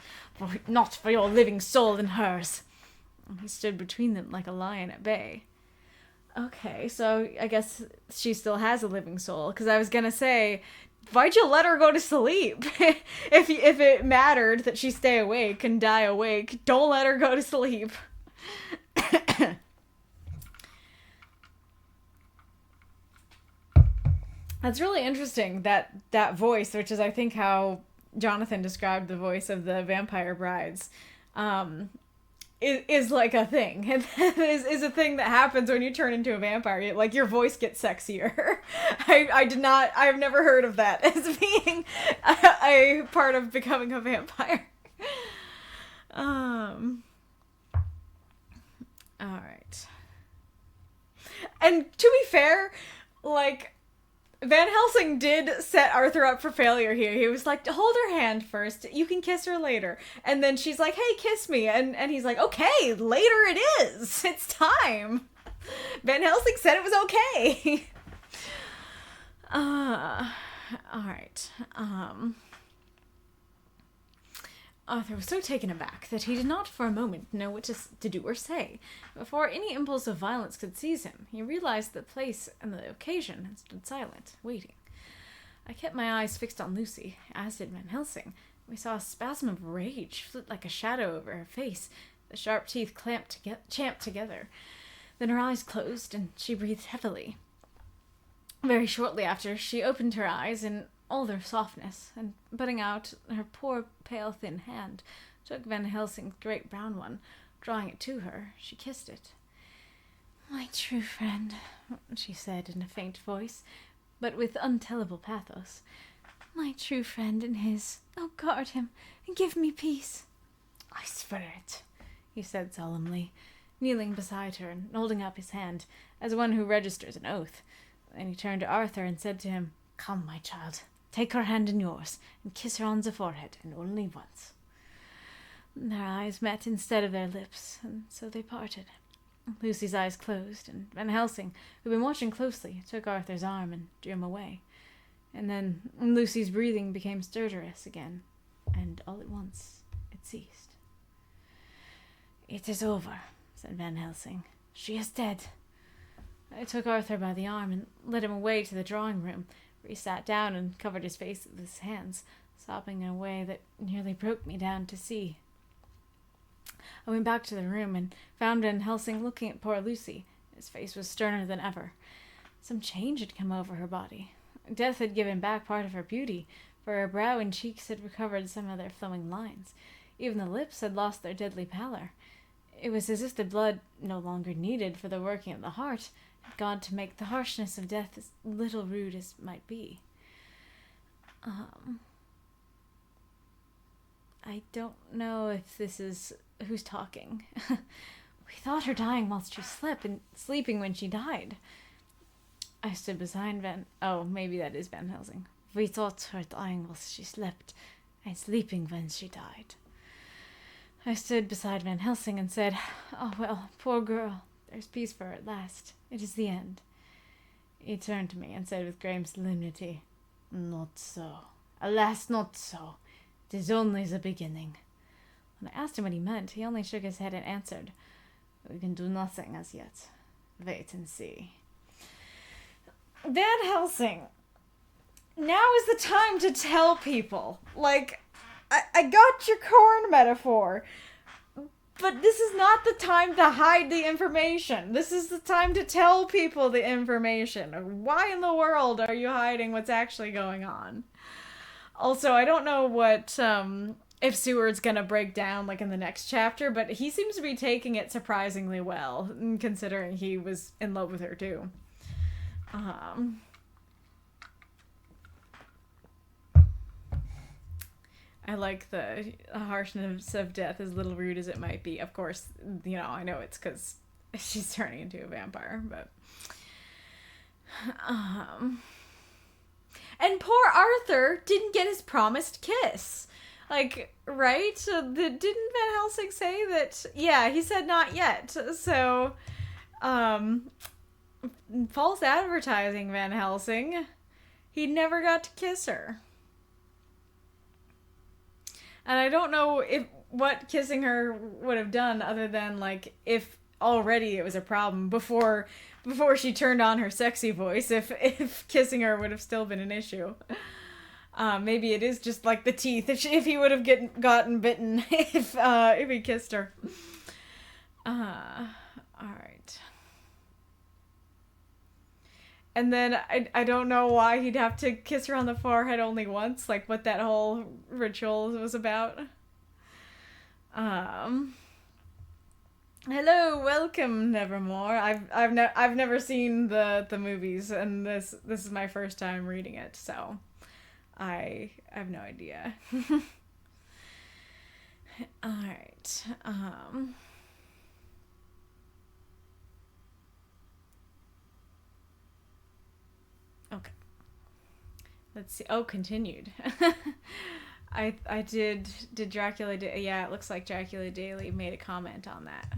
"Not for your living soul and hers." And he stood between them like a lion at bay. Okay, so I guess she still has a living soul, because I was gonna say, why'd you let her go to sleep? if it mattered that she stay awake and die awake, don't let her go to sleep. That's really interesting, that voice, which is I think how Jonathan described the voice of the vampire brides, is like a thing. is a thing that happens when you turn into a vampire. Like, your voice gets sexier. I have never heard of that as being a part of becoming a vampire. Alright. And to be fair, like, Van Helsing did set Arthur up for failure here. He was like, hold her hand first. You can kiss her later. And then she's like, hey, kiss me. And he's like, okay, later it is. It's time. Van Helsing said it was okay. Alright. Arthur was so taken aback that he did not for a moment know what to do or say. Before any impulse of violence could seize him, he realized the place and the occasion and stood silent, waiting. I kept my eyes fixed on Lucy, as did Van Helsing. We saw a spasm of rage flit like a shadow over her face, the sharp teeth champed together. Then her eyes closed, and she breathed heavily. Very shortly after, she opened her eyes in all their softness, and putting out her poor, pale, thin hand, took Van Helsing's great brown one. Drawing it to her, she kissed it. "My true friend," she said in a faint voice, but with untellable pathos. "My true friend and his. Oh, guard him, and give me peace." "I swear it," he said solemnly, kneeling beside her and holding up his hand, as one who registers an oath. Then he turned to Arthur and said to him, "Come, my child. Take her hand in yours, and kiss her on the forehead, and only once." Their eyes met instead of their lips, and so they parted. Lucy's eyes closed, and Van Helsing, who had been watching closely, took Arthur's arm and drew him away. And then Lucy's breathing became stertorous again, and all at once it ceased. "It is over," said Van Helsing. "She is dead." I took Arthur by the arm and led him away to the drawing room, where he sat down and covered his face with his hands, sobbing in a way that nearly broke me down to see. I went back to the room and found Van Helsing looking at poor Lucy. His face was sterner than ever. Some change had come over her body. Death had given back part of her beauty, for her brow and cheeks had recovered some of their flowing lines. Even the lips had lost their deadly pallor. It was as if the blood, no longer needed for the working of the heart, had gone to make the harshness of death as little rude as might be. I don't know if this is who's talking. We thought her dying whilst she slept, and sleeping when she died. I stood beside maybe that is Van Helsing. We thought her dying whilst she slept, and sleeping when she died. I stood beside Van Helsing and said, "Oh, well, poor girl. There's peace for her at last. It is the end." He turned to me and said with grave solemnity, "Not so. Alas, not so. It is only the beginning." When I asked him what he meant, he only shook his head and answered, "We can do nothing as yet. Wait and see." Van Helsing, now is the time to tell people. Like, I got your corn metaphor, but this is not the time to hide the information. This is the time to tell people the information. Why in the world are you hiding what's actually going on? Also, I don't know what if Seward's gonna break down like in the next chapter, but he seems to be taking it surprisingly well, considering he was in love with her too. I like the harshness of death, as little rude as it might be. Of course, I know it's because she's turning into a vampire, but and poor Arthur didn't get his promised kiss. Like, right? Didn't Van Helsing say that? Yeah, he said not yet. So, false advertising, Van Helsing. He never got to kiss her. And I don't know what kissing her would have done, other than, like, if already it was a problem before she turned on her sexy voice, if kissing her would have still been an issue. Maybe it is just like the teeth. If he would have gotten bitten if he kissed her. All right. And then I don't know why he'd have to kiss her on the forehead only once, like what that whole ritual was about. Hello, welcome, Nevermore. I've never seen the movies, and this is my first time reading it, so I have no idea. All right. Okay. Let's see. Oh, continued. I did Dracula. Yeah, it looks like Dracula Daily made a comment on that.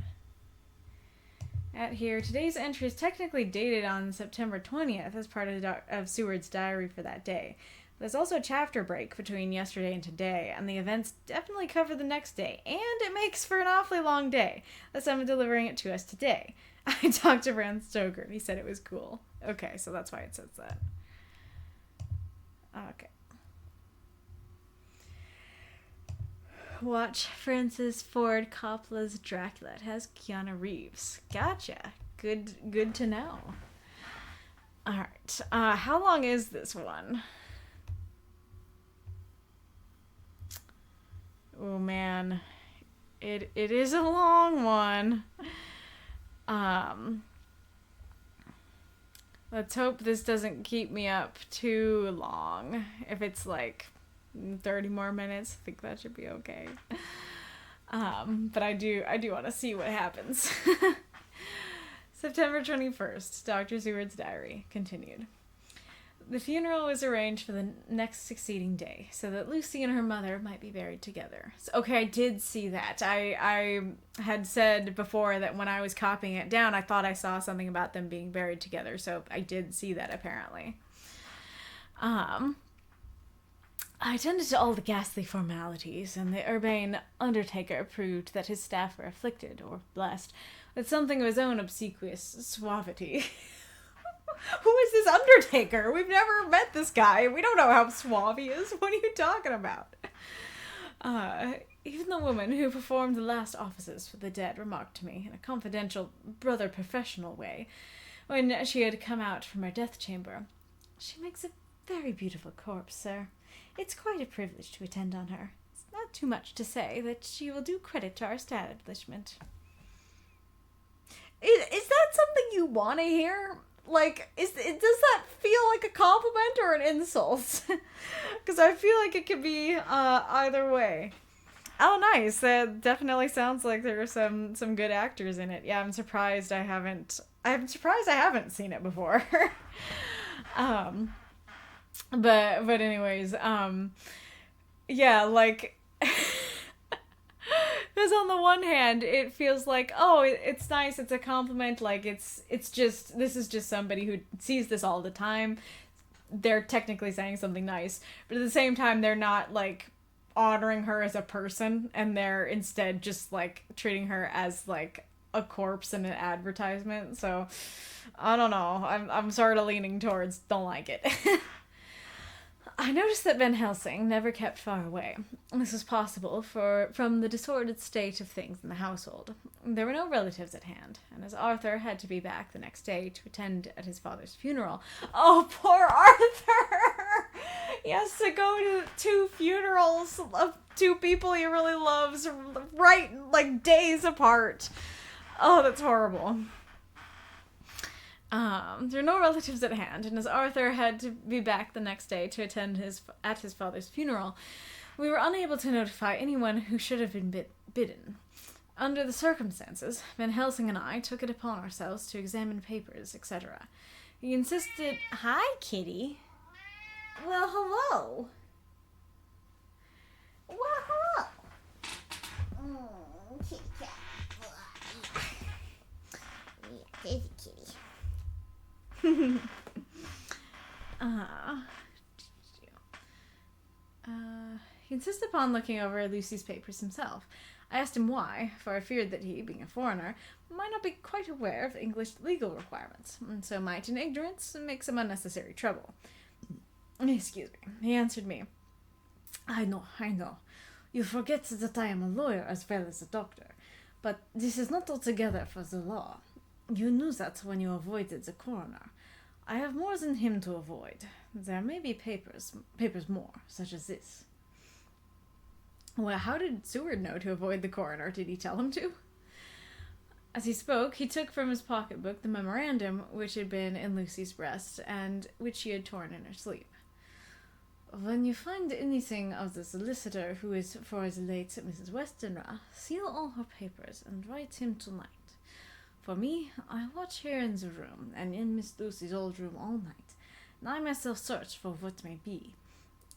At here, today's entry is technically dated on September 20th as part of Seward's diary for that day. There's also a chapter break between yesterday and today, and the events definitely cover the next day, and it makes for an awfully long day. Thus, I'm delivering it to us today. I talked to Bram Stoker. He said it was cool. Okay, so that's why it says that. Okay. Watch Francis Ford Coppola's Dracula. It has Keanu Reeves. Gotcha. Good to know. Alright. How long is this one? Oh man. It is a long one. Let's hope this doesn't keep me up too long. If it's like 30 more minutes, I think that should be okay. But I do want to see what happens. September 21st, Dr. Seward's diary, continued. The funeral was arranged for the next succeeding day, so that Lucy and her mother might be buried together. So, okay, I did see that. I had said before that when I was copying it down, I thought I saw something about them being buried together, so I did see that, apparently. I attended to all the ghastly formalities, and the urbane undertaker proved that his staff were afflicted, or blessed, with something of his own obsequious suavity. Who is this undertaker? We've never met this guy. We don't know how suave he is. What are you talking about? Even the woman who performed the last offices for the dead remarked to me in a confidential, rather professional way, when she had come out from her death chamber, "She makes a very beautiful corpse, sir. It's quite a privilege to attend on her. It's not too much to say that she will do credit to our establishment." Is that something you want to hear? Like, does that feel like a compliment or an insult? Because I feel like it could be either way. Oh, nice. That definitely sounds like there are some good actors in it. Yeah, I'm surprised I haven't seen it before. But anyways, yeah, like, because on the one hand, it feels like, oh, it's nice, it's a compliment, like, this is just somebody who sees this all the time. They're technically saying something nice, but at the same time, they're not, like, honoring her as a person, and they're instead just, like, treating her as, like, a corpse in an advertisement, so, I don't know, I'm sort of leaning towards don't like it. I noticed that Van Helsing never kept far away. This was possible from the disordered state of things in the household. There were no relatives at hand, and as Arthur had to be back the next day to attend at his father's funeral... Oh, poor Arthur! He has to go to 2 funerals two people he really loves right, like, days apart. Oh, that's horrible. There were no relatives at hand, and as Arthur had to be back the next day to attend his father's funeral, we were unable to notify anyone who should have been bidden. Under the circumstances, Van Helsing and I took it upon ourselves to examine papers, etc. He insisted... Hi, kitty. Well, hello. Well, hello. Kitty cat. Yeah, there's a kitty. He insisted upon looking over Lucy's papers himself. I asked him why, for I feared that he, being a foreigner, might not be quite aware of English legal requirements, and so might in ignorance make some unnecessary trouble. Excuse me. He answered me. I know. You forget that I am a lawyer as well as a doctor, but this is not altogether for the law. You knew that when you avoided the coroner. I have more than him to avoid. There may be papers more, such as this. Well, how did Seward know to avoid the coroner? Did he tell him to? As he spoke, he took from his pocketbook the memorandum which had been in Lucy's breast, and which she had torn in her sleep. When you find anything of the solicitor who is for the late Mrs. Westenra, seal all her papers and write him tonight. For me, I watch here in the room, and in Miss Lucy's old room all night, and I myself search for what may be.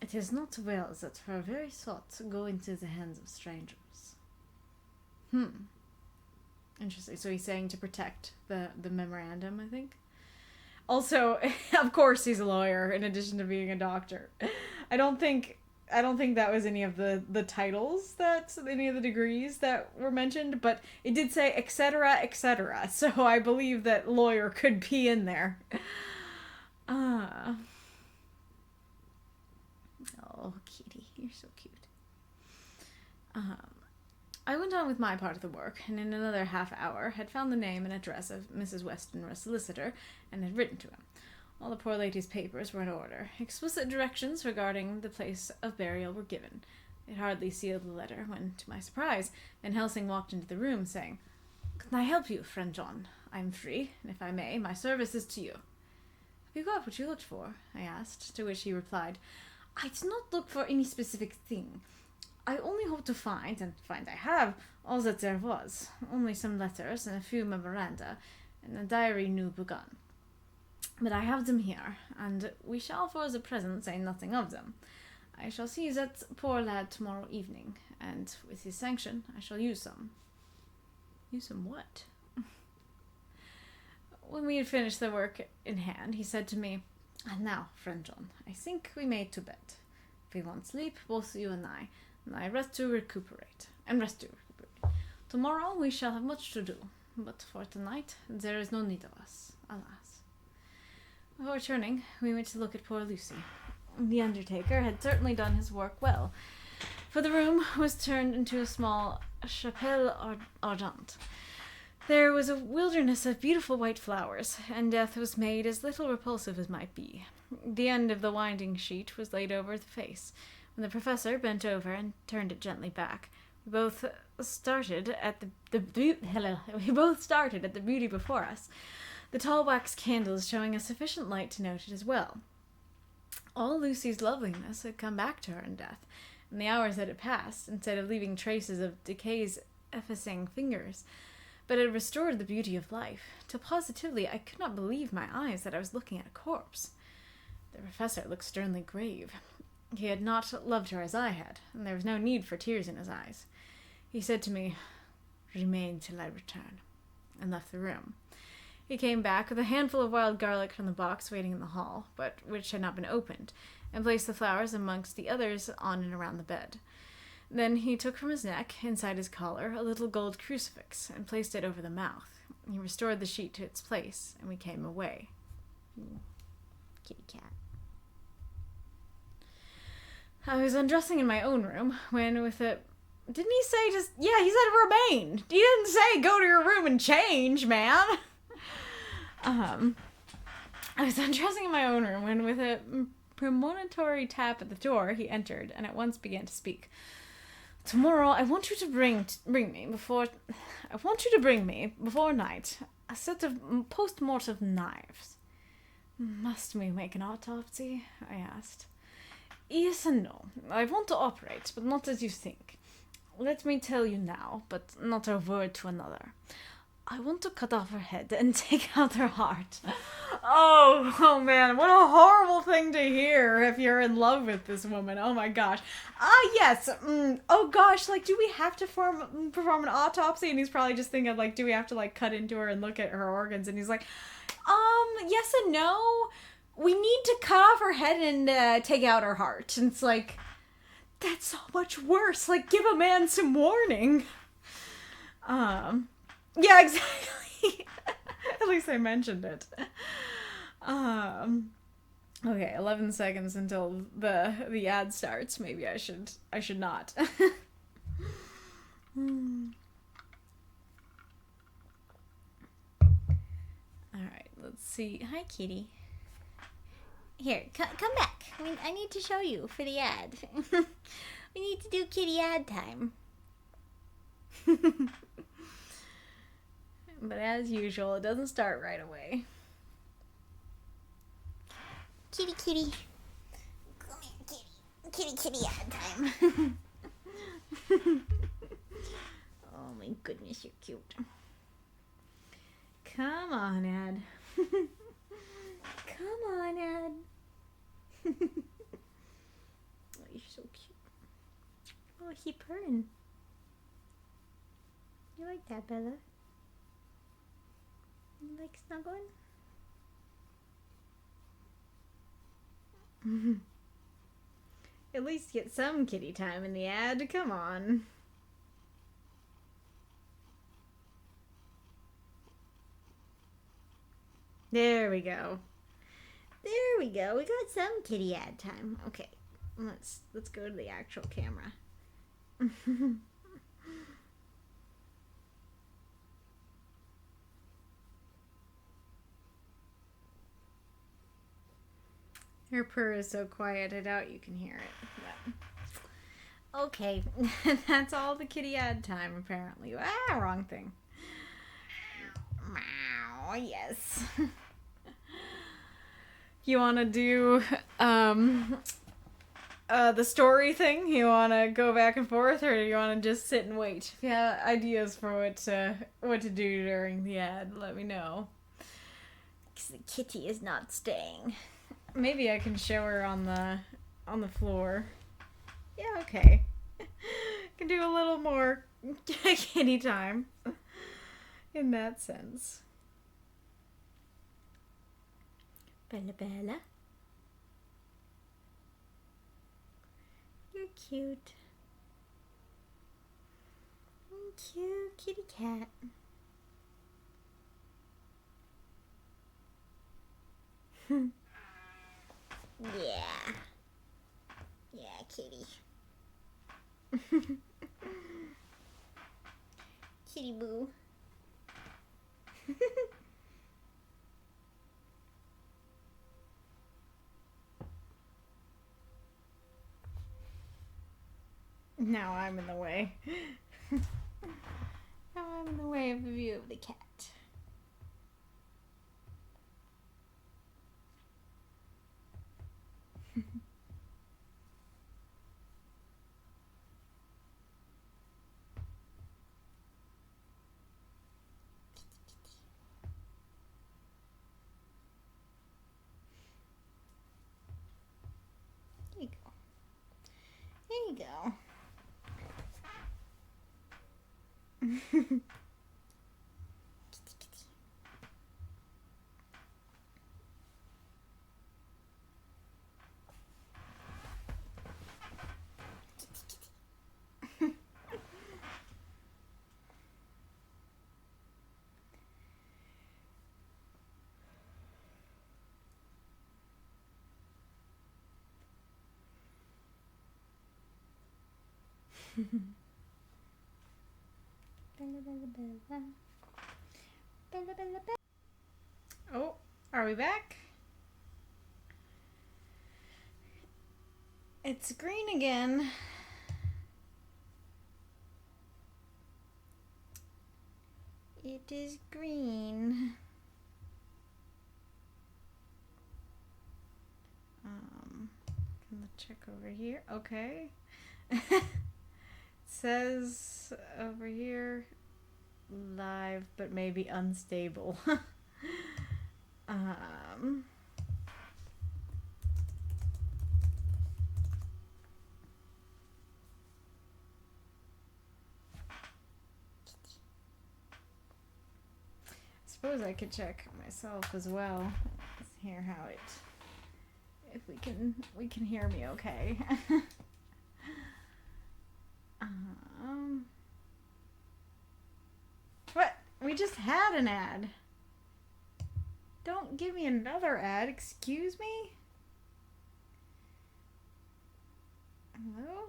It is not well that her very thoughts go into the hands of strangers. Interesting. So he's saying to protect the memorandum, I think. Also, of course he's a lawyer in addition to being a doctor. I don't think that was any of the titles any of the degrees that were mentioned, but it did say etc., etc. So I believe that lawyer could be in there. Oh, kitty, you're so cute. I went on with my part of the work, and in another half hour had found the name and address of Mrs. Westenra's solicitor, and had written to him. All the poor lady's papers were in order. Explicit directions regarding the place of burial were given. It hardly sealed the letter when, to my surprise, Van Helsing walked into the room, saying, "Can I help you, friend John? I am free, and if I may, my service is to you." "Have you got what you looked for?" I asked, to which he replied, "I did not look for any specific thing. I only hope to find, and find I have, all that there was. Only some letters and a few memoranda, and a diary new begun. But I have them here, and we shall for the present say nothing of them. I shall see that poor lad tomorrow evening, and with his sanction I shall use some." Use some what? When we had finished the work in hand, he said to me, "And now, friend John, I think we may to bed. If we want sleep, both you and I rest to recuperate. Tomorrow we shall have much to do, but for tonight there is no need of us, alas." Before returning, we went to look at poor Lucy. The undertaker had certainly done his work well, for the room was turned into a small chapelle ardente. There was a wilderness of beautiful white flowers, and death was made as little repulsive as might be. The end of the winding sheet was laid over the face. When the professor bent over and turned it gently back, we both started at the beauty before us, the tall wax candles showing us sufficient light to note it as well. All Lucy's loveliness had come back to her in death, and the hours that had passed, instead of leaving traces of decay's effacing fingers, but had restored the beauty of life, till positively I could not believe my eyes that I was looking at a corpse. The professor looked sternly grave. He had not loved her as I had, and there was no need for tears in his eyes. He said to me, "Remain till I return," and left the room. He came back with a handful of wild garlic from the box waiting in the hall, but which had not been opened, and placed the flowers amongst the others on and around the bed. Then he took from his neck, inside his collar, a little gold crucifix, and placed it over the mouth. He restored the sheet to its place, and we came away. Kitty cat. I was undressing in my own room when, with a... Didn't he say just... Yeah, he said remain. He didn't say go to your room and change, man. I was undressing in my own room when, with a premonitory tap at the door, he entered and at once began to speak. Tomorrow, I want you to bring me before. I want you to bring me before night a set of post-mortem knives. Must we make an autopsy? I asked. Yes and no. I want to operate, but not as you think. Let me tell you now, but not a word to another. I want to cut off her head and take out her heart. Oh man, what a horrible thing to hear if you're in love with this woman. Oh my gosh. Yes. Oh gosh, like, do we have to perform an autopsy? And he's probably just thinking, like, do we have to, like, cut into her and look at her organs? And he's like, yes and no. We need to cut off her head and take out her heart. And it's like, that's so much worse. Like, give a man some warning. Yeah, exactly. At least I mentioned it. Okay, 11 seconds until the ad starts. Maybe I should not. Alright, let's see. Hi, kitty. Here, come back. I need to show you for the ad. We need to do kitty ad time. But as usual, it doesn't start right away. Kitty, kitty. Come here, kitty. Kitty ad time. Oh my goodness, you're cute. Come on, Ad. Come on, Ad. Oh, you're so cute. Oh, he purring. You like that, Bella? You like snuggling? At least get some kitty time in the ad. Come on. There we go. There we go. We got some kitty ad time. Okay, let's go to the actual camera. Her purr is so quiet, I doubt you can hear it. But... Okay, that's all the kitty ad time, apparently. Ah, wrong thing. Meow, yes. You want to do the story thing? You want to go back and forth, or do you want to just sit and wait? If you have ideas for what to do during the ad, let me know. Because the kitty is not staying. Maybe I can show her on the floor. Yeah, okay. Can do a little more kitty time in that sense. Bella, Bella. You're cute. Cute kitty cat. Yeah. Yeah, kitty. Kitty boo. Now I'm in the way. Now I'm in the way of the view of the cat. There you go. There you go. Kitty, kitty. Bella, Bella, Bella. Bella, Bella, Bella. Oh, are we back? It's green again. It is green. Let's check over here. Okay. It says over here live but maybe unstable. Suppose I could check myself as well. Let's hear how it, if we can hear me okay. What? We just had an ad. Don't give me another ad, excuse me? Hello?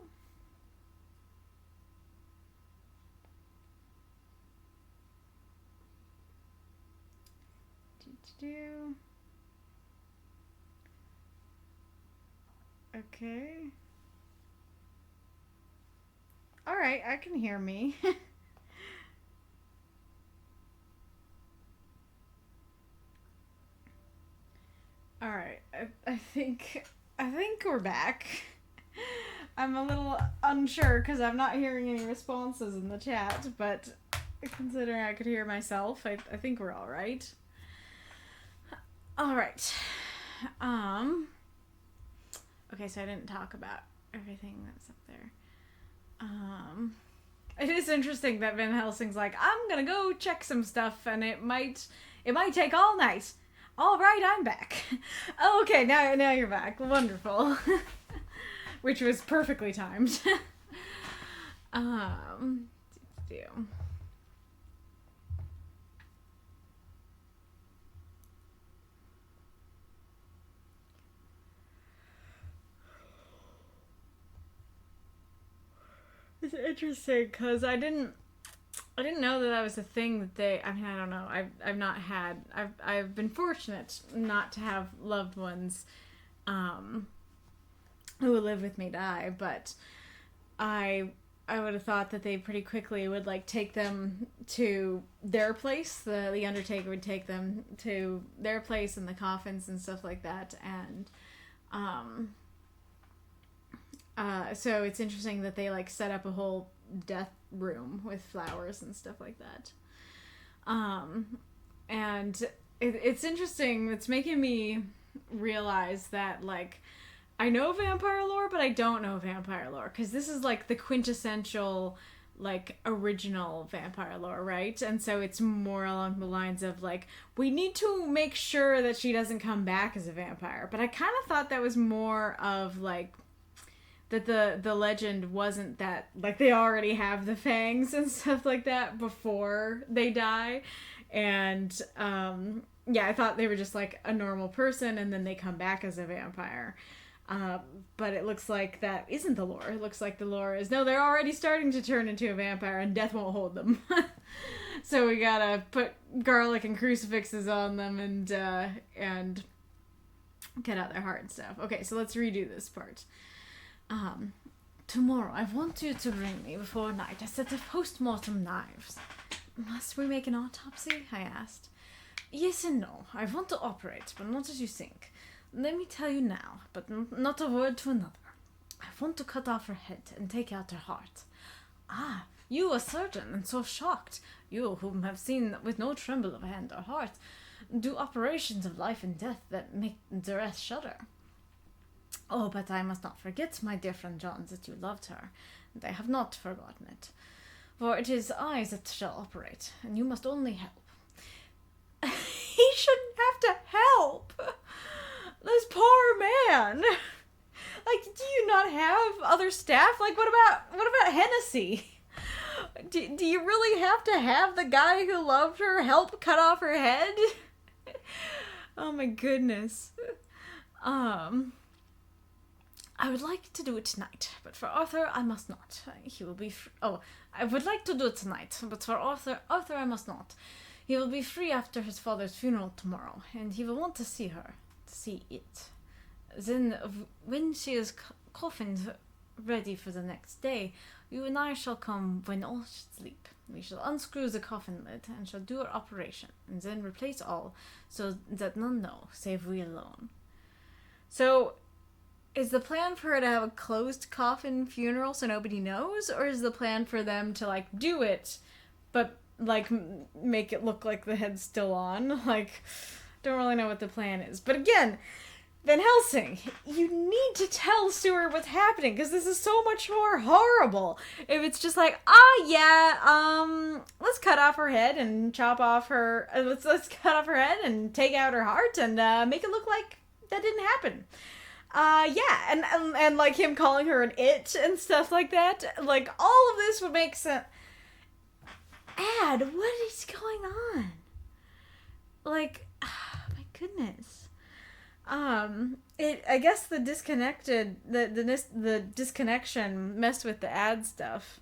Okay. Alright, I can hear me. Alright, I think we're back. I'm a little unsure because I'm not hearing any responses in the chat, but considering I could hear myself, I think we're alright. Alright. Okay, so I didn't talk about everything that's up there. It is interesting that Van Helsing's like, I'm gonna go check some stuff, and it might take all night. Alright, I'm back. Okay, now you're back. Wonderful. Which was perfectly timed. It's interesting because I didn't know that was a thing that they. I mean, I don't know. I've been fortunate not to have loved ones, who live with me die, but I would have thought that they pretty quickly would like take them to their place. The Undertaker would take them to their place in the coffins and stuff like that, and so it's interesting that they like set up a whole death room with flowers and stuff like that. And it's interesting. It's making me realize that like I know vampire lore, but I don't know vampire lore because this is like the quintessential like original vampire lore, right? And so it's more along the lines of like we need to make sure that she doesn't come back as a vampire. But I kind of thought that was more of like that the legend wasn't that like they already have the fangs and stuff like that before they die, and yeah, I thought they were just like a normal person and then they come back as a vampire. But it looks like that isn't the lore. It looks like the lore is no, they're already starting to turn into a vampire and death won't hold them. So we gotta put garlic and crucifixes on them and get out their heart and stuff. Okay, so let's redo this part. Tomorrow I want you to bring me before night a set of post-mortem knives. Must we make an autopsy? I asked. Yes and no. I want to operate, but not as you think. Let me tell you now, but not a word to another. I want to cut off her head and take out her heart. Ah, you a surgeon and so shocked. You whom have seen with no tremble of hand or heart do operations of life and death that make the rest shudder. Oh, but I must not forget, my dear friend John, that you loved her, and I have not forgotten it. For it is I that shall operate, and you must only help. He shouldn't have to help! This poor man! Like, do you not have other staff? Like, what about Hennessey? Do you really have to have the guy who loved her help cut off her head? Oh my goodness. I would like to do it tonight, but for Arthur, I must not. He will be I would like to do it tonight, but for Arthur, I must not. He will be free after his father's funeral tomorrow, and he will want to see her, to see it. Then, when she is coffined ready for the next day, You and I shall come when all sleep. We shall unscrew the coffin lid and shall do our operation, and then replace all, so that none know, save we alone. So, is the plan for her to have a closed coffin funeral so nobody knows? Or is the plan for them to, like, do it, but, like, make it look like the head's still on? Like, don't really know what the plan is. But again, Van Helsing, you need to tell Seward what's happening, because this is so much more horrible. If it's just like, let's cut off her head and chop off her, let's cut off her head and take out her heart and make it look like that didn't happen. And like him calling her an it and stuff like that, like all of this would make sense. Ad, what is going on? Like, my goodness. I guess the disconnection messed with the ad stuff.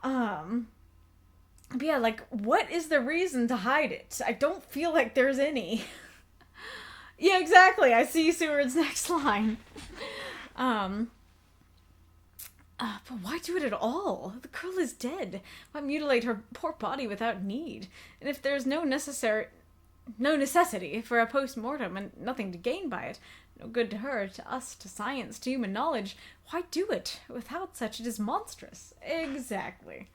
But yeah, like, what is the reason to hide it? I don't feel like there's any. Yeah, exactly. I see Seward's next line. But why do it at all? The girl is dead. Why mutilate her poor body without need? And if there's no necessity for a post-mortem and nothing to gain by it, no good to her, to us, to science, to human knowledge, why do it? Without such, it is monstrous. Exactly.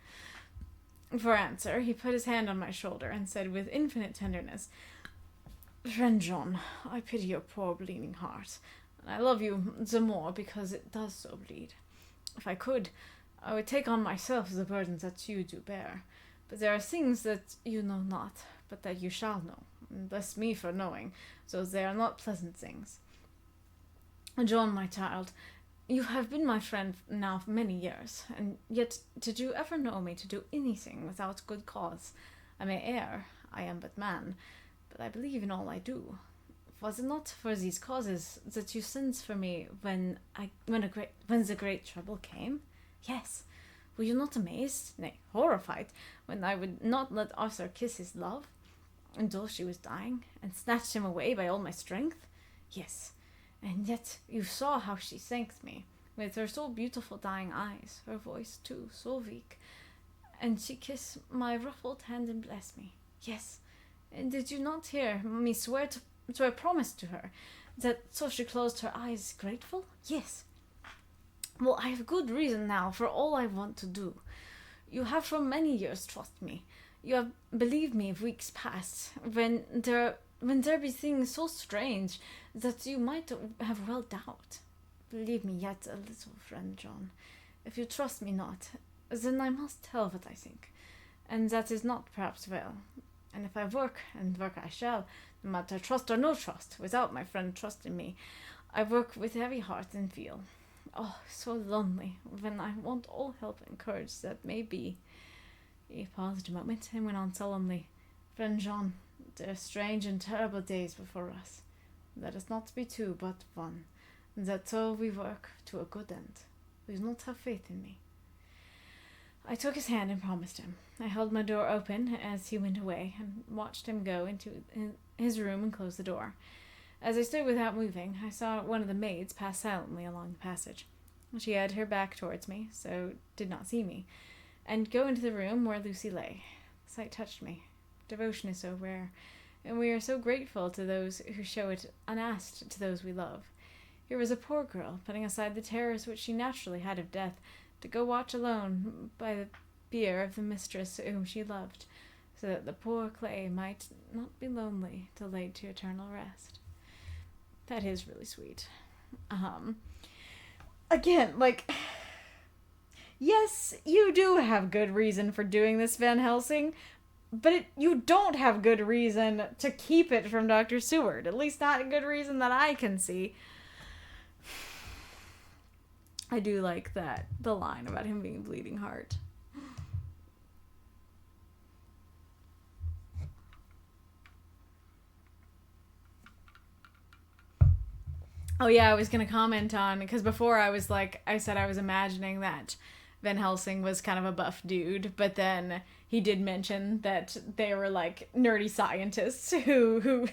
For answer, he put his hand on my shoulder and said with infinite tenderness, Friend John, I pity your poor bleeding heart, and I love you the more because it does so bleed. If I could, I would take on myself the burdens that you do bear, but there are things that you know not, but that you shall know. Bless me for knowing, so they are not pleasant things. John, my child, you have been my friend now for many years, and yet did you ever know me to do anything without good cause? I may err, I am but man, but I believe in all I do. Was it not for these causes that you sent for me when the great trouble came? Yes. Were you not amazed, nay, horrified, when I would not let Arthur kiss his love? And though she was dying, and snatched him away by all my strength? Yes, and yet you saw how she thanked me, with her so beautiful dying eyes, her voice too, so weak, and she kissed my ruffled hand and blessed me. Yes, and did you not hear me swear to a promise to her, that so she closed her eyes grateful? Yes. Well, I have good reason now for all I want to do. You have for many years trusted me. You have believed me weeks past, when there be things so strange that you might have well doubt. Believe me yet a little, friend John. If you trust me not, then I must tell what I think, and that is not perhaps well. And if I work, and work I shall, no matter trust or no trust, without my friend trusting me, I work with heavy heart and feel, oh, so lonely, when I want all help and courage that may be. He paused a moment and went on solemnly, Friend John, there are strange and terrible days before us. Let us not be two, but one, and that so we work to a good end. Will you not have faith in me? I took his hand and promised him. I held my door open as he went away, and watched him go into his room and close the door. As I stood without moving, I saw one of the maids pass silently along the passage. She had her back towards me, so did not see me, and go into the room where Lucy lay. The sight touched me. Devotion is so rare, and we are so grateful to those who show it unasked to those we love. Here was a poor girl, putting aside the terrors which she naturally had of death, to go watch alone by the bier of the mistress whom she loved, so that the poor clay might not be lonely till laid to eternal rest. That is really sweet. Again, like, yes, you do have good reason for doing this, Van Helsing, but you don't have good reason to keep it from Dr. Seward. At least not a good reason that I can see. I do like the line about him being a bleeding heart. Oh yeah, I was going to comment on, because before I said I was imagining that Van Helsing was kind of a buff dude, but then he did mention that they were like nerdy scientists who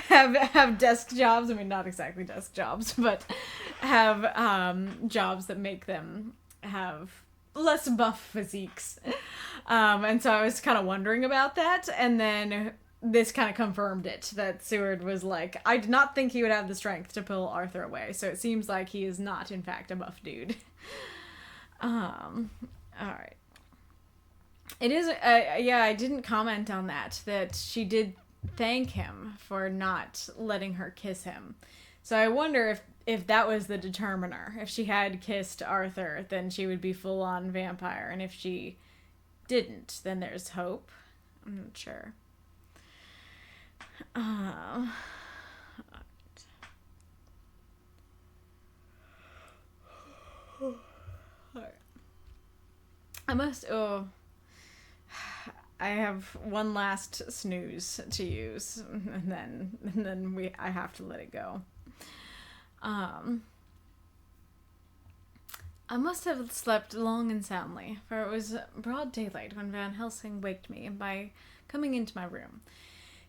have desk jobs. I mean, not exactly desk jobs, but have jobs that make them have less buff physiques. And so I was kind of wondering about that, and then this kind of confirmed it, that Seward was like, I did not think he would have the strength to pull Arthur away, so it seems like he is not, in fact, a buff dude. Alright. It is, yeah, I didn't comment on that she did thank him for not letting her kiss him. So I wonder if that was the determiner. If she had kissed Arthur, then she would be full-on vampire, and if she didn't, then there's hope. I'm not sure. Alright. I have one last snooze to use, and then I have to let it go. I must have slept long and soundly, for it was broad daylight when Van Helsing waked me by coming into my room.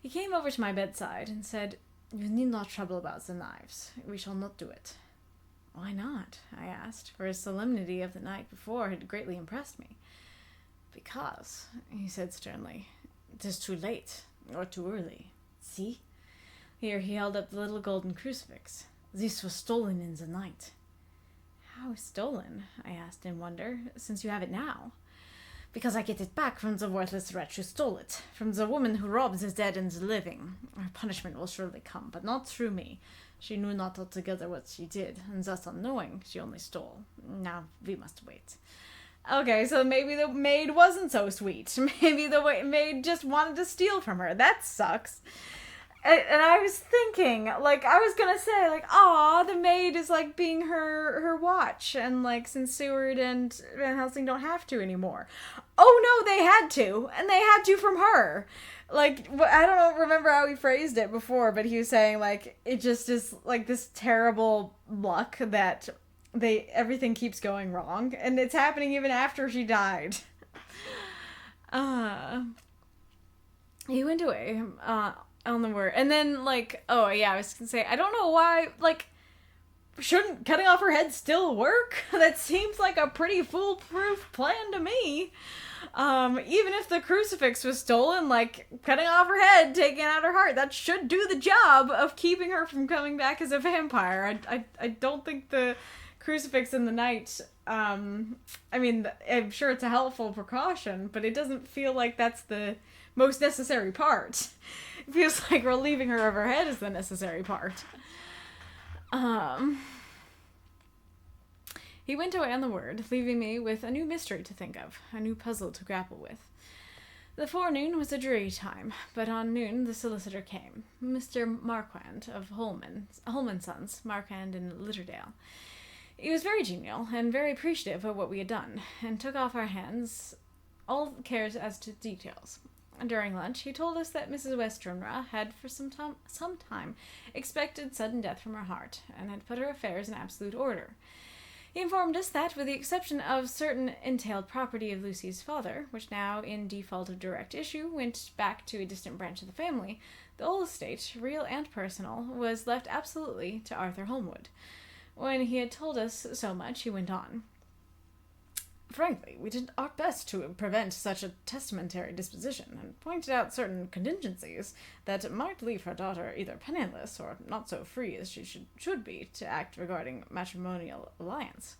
He came over to my bedside and said, "You need not trouble about the knives. We shall not do it." "Why not?" I asked, for his solemnity of the night before had greatly impressed me. "Because," he said sternly, "it is too late, or too early. See?" Here he held up the little golden crucifix. "This was stolen in the night." "How stolen?" I asked in wonder, "since you have it now?" "Because I get it back from the worthless wretch who stole it, from the woman who robs the dead and the living. Her punishment will surely come, but not through me. She knew not altogether what she did, and thus unknowing, she only stole. Now we must wait." Okay, so maybe the maid wasn't so sweet. Maybe the maid just wanted to steal from her. That sucks. And I was thinking, like, I was gonna say, like, aw, the maid is, like, being her watch, and, like, since Seward and Van Helsing don't have to anymore. Oh, no, they had to, and they had to from her. Like, I don't remember how he phrased it before, but he was saying, like, it just is, like, this terrible luck that everything keeps going wrong, and it's happening even after she died. He went away, on the word. And then, like, oh, yeah, I was gonna say, I don't know why, like, shouldn't cutting off her head still work? That seems like a pretty foolproof plan to me. Even if the crucifix was stolen, like, cutting off her head, taking out her heart, that should do the job of keeping her from coming back as a vampire. I don't think the crucifix in the night, I mean, I'm sure it's a helpful precaution, but it doesn't feel like that's the most necessary part. It feels like relieving her of her head is the necessary part. He went away on the word, leaving me with a new mystery to think of, a new puzzle to grapple with. The forenoon was a dreary time, but on noon the solicitor came, Mr. Marquand of Holman Sons, Marquand in Litterdale. He was very genial and very appreciative of what we had done, and took off our hands all cares as to details. During lunch, he told us that Mrs. Westenra had for some time expected sudden death from her heart, and had put her affairs in absolute order. He informed us that, with the exception of certain entailed property of Lucy's father, which now, in default of direct issue, went back to a distant branch of the family, the whole estate, real and personal, was left absolutely to Arthur Holmwood. When he had told us so much, he went on. Frankly, we did our best to prevent such a testamentary disposition, and pointed out certain contingencies that might leave her daughter either penniless or not so free as she should be to act regarding matrimonial alliance.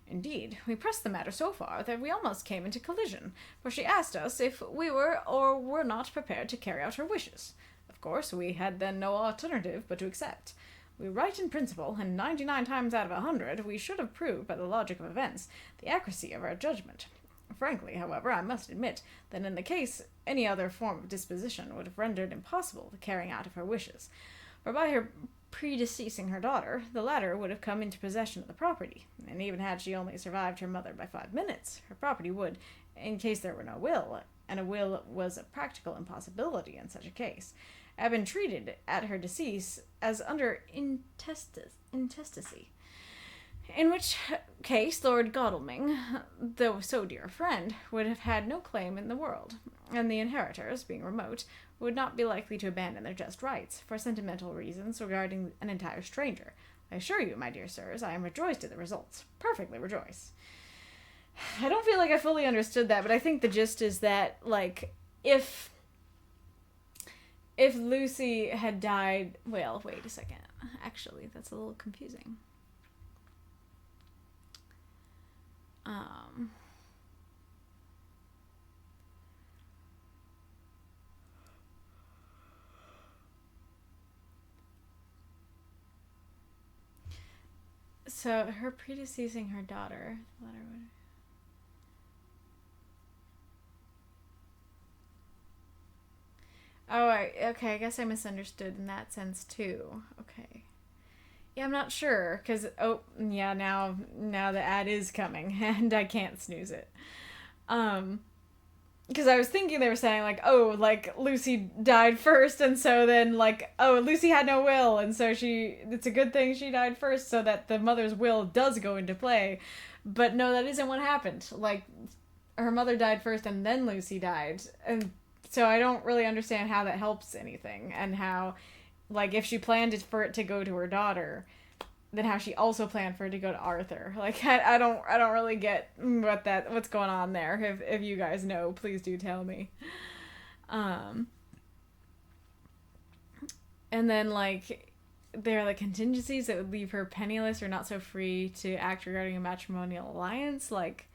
Indeed, we pressed the matter so far that we almost came into collision, for she asked us if we were or were not prepared to carry out her wishes. Of course, we had then no alternative but to accept. We were right in principle, and 99 times out of 100 we should have proved by the logic of events the accuracy of our judgment. Frankly, however, I must admit that in the case any other form of disposition would have rendered impossible the carrying out of her wishes, for by her predeceasing her daughter, the latter would have come into possession of the property, and even had she only survived her mother by 5 minutes, her property would, in case there were no will, and a will was a practical impossibility in such a case, have been treated at her decease as under intestacy. In which case Lord Godalming, though so dear a friend, would have had no claim in the world, and the inheritors, being remote, would not be likely to abandon their just rights for sentimental reasons regarding an entire stranger. I assure you, my dear sirs, I am rejoiced at the results. Perfectly rejoiced. I don't feel like I fully understood that, but I think the gist is that, like, if Lucy had died... Well, wait a second. Actually, that's a little confusing. So, her predeceasing her daughter... Okay, I guess I misunderstood in that sense, too. Okay. Yeah, I'm not sure, because, now the ad is coming, and I can't snooze it. Because I was thinking they were saying, like, Lucy died first, and so then, Lucy had no will, and so it's a good thing she died first, so that the mother's will does go into play. But no, that isn't what happened. Like, her mother died first, and then Lucy died, and so I don't really understand how that helps anything, and how, like, if she planned for it to go to her daughter, then how she also planned for it to go to Arthur. Like, I don't really get what's going on there. If you guys know, please do tell me. And then, like, there are the contingencies that would leave her penniless or not so free to act regarding a matrimonial alliance. Like,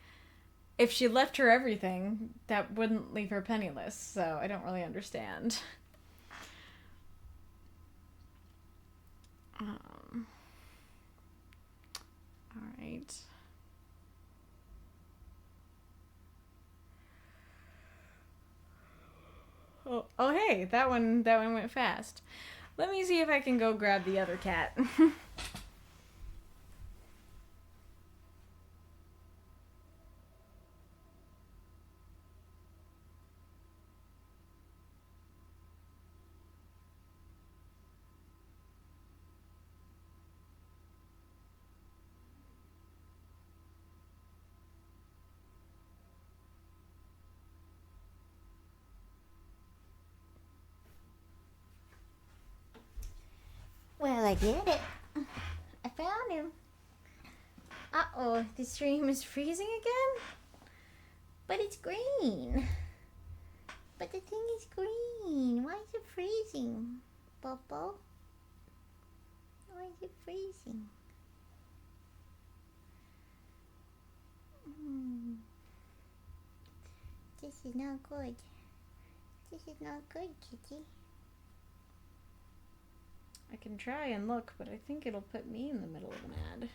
if she left her everything, that wouldn't leave her penniless, so I don't really understand. Alright. Oh, hey, that one went fast. Let me see if I can go grab the other cat. Well, I did it. I found him. Uh-oh, the stream is freezing again? But it's green. But the thing is green. Why is it freezing, Bobo? Why is it freezing? This is not good. This is not good, kitty. I can try and look, but I think it'll put me in the middle of an ad.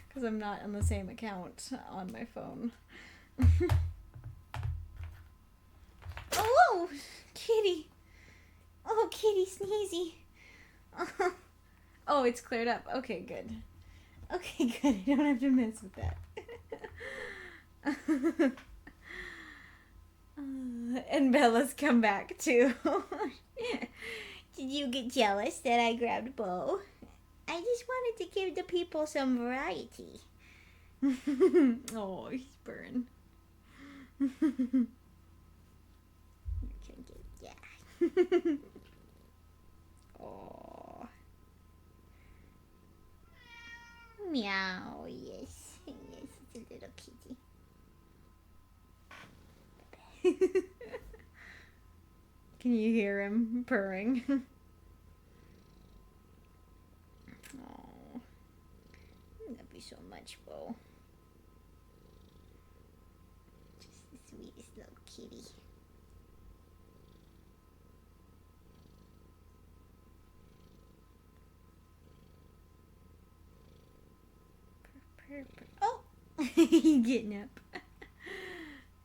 Because I'm not on the same account on my phone. Oh, kitty. Oh, kitty sneezy. Oh, it's cleared up. Okay, good. Okay, good. I don't have to mess with that. And Bella's come back, too. Did you get jealous that I grabbed Bo? I just wanted to give the people some variety. Oh, he's burned. You can get that. Oh. Meow, yes. Yes, it's a little kitty. Can you hear him purring? Oh. Love you so much, Bo. Just the sweetest little kitty. Oh! You getting up?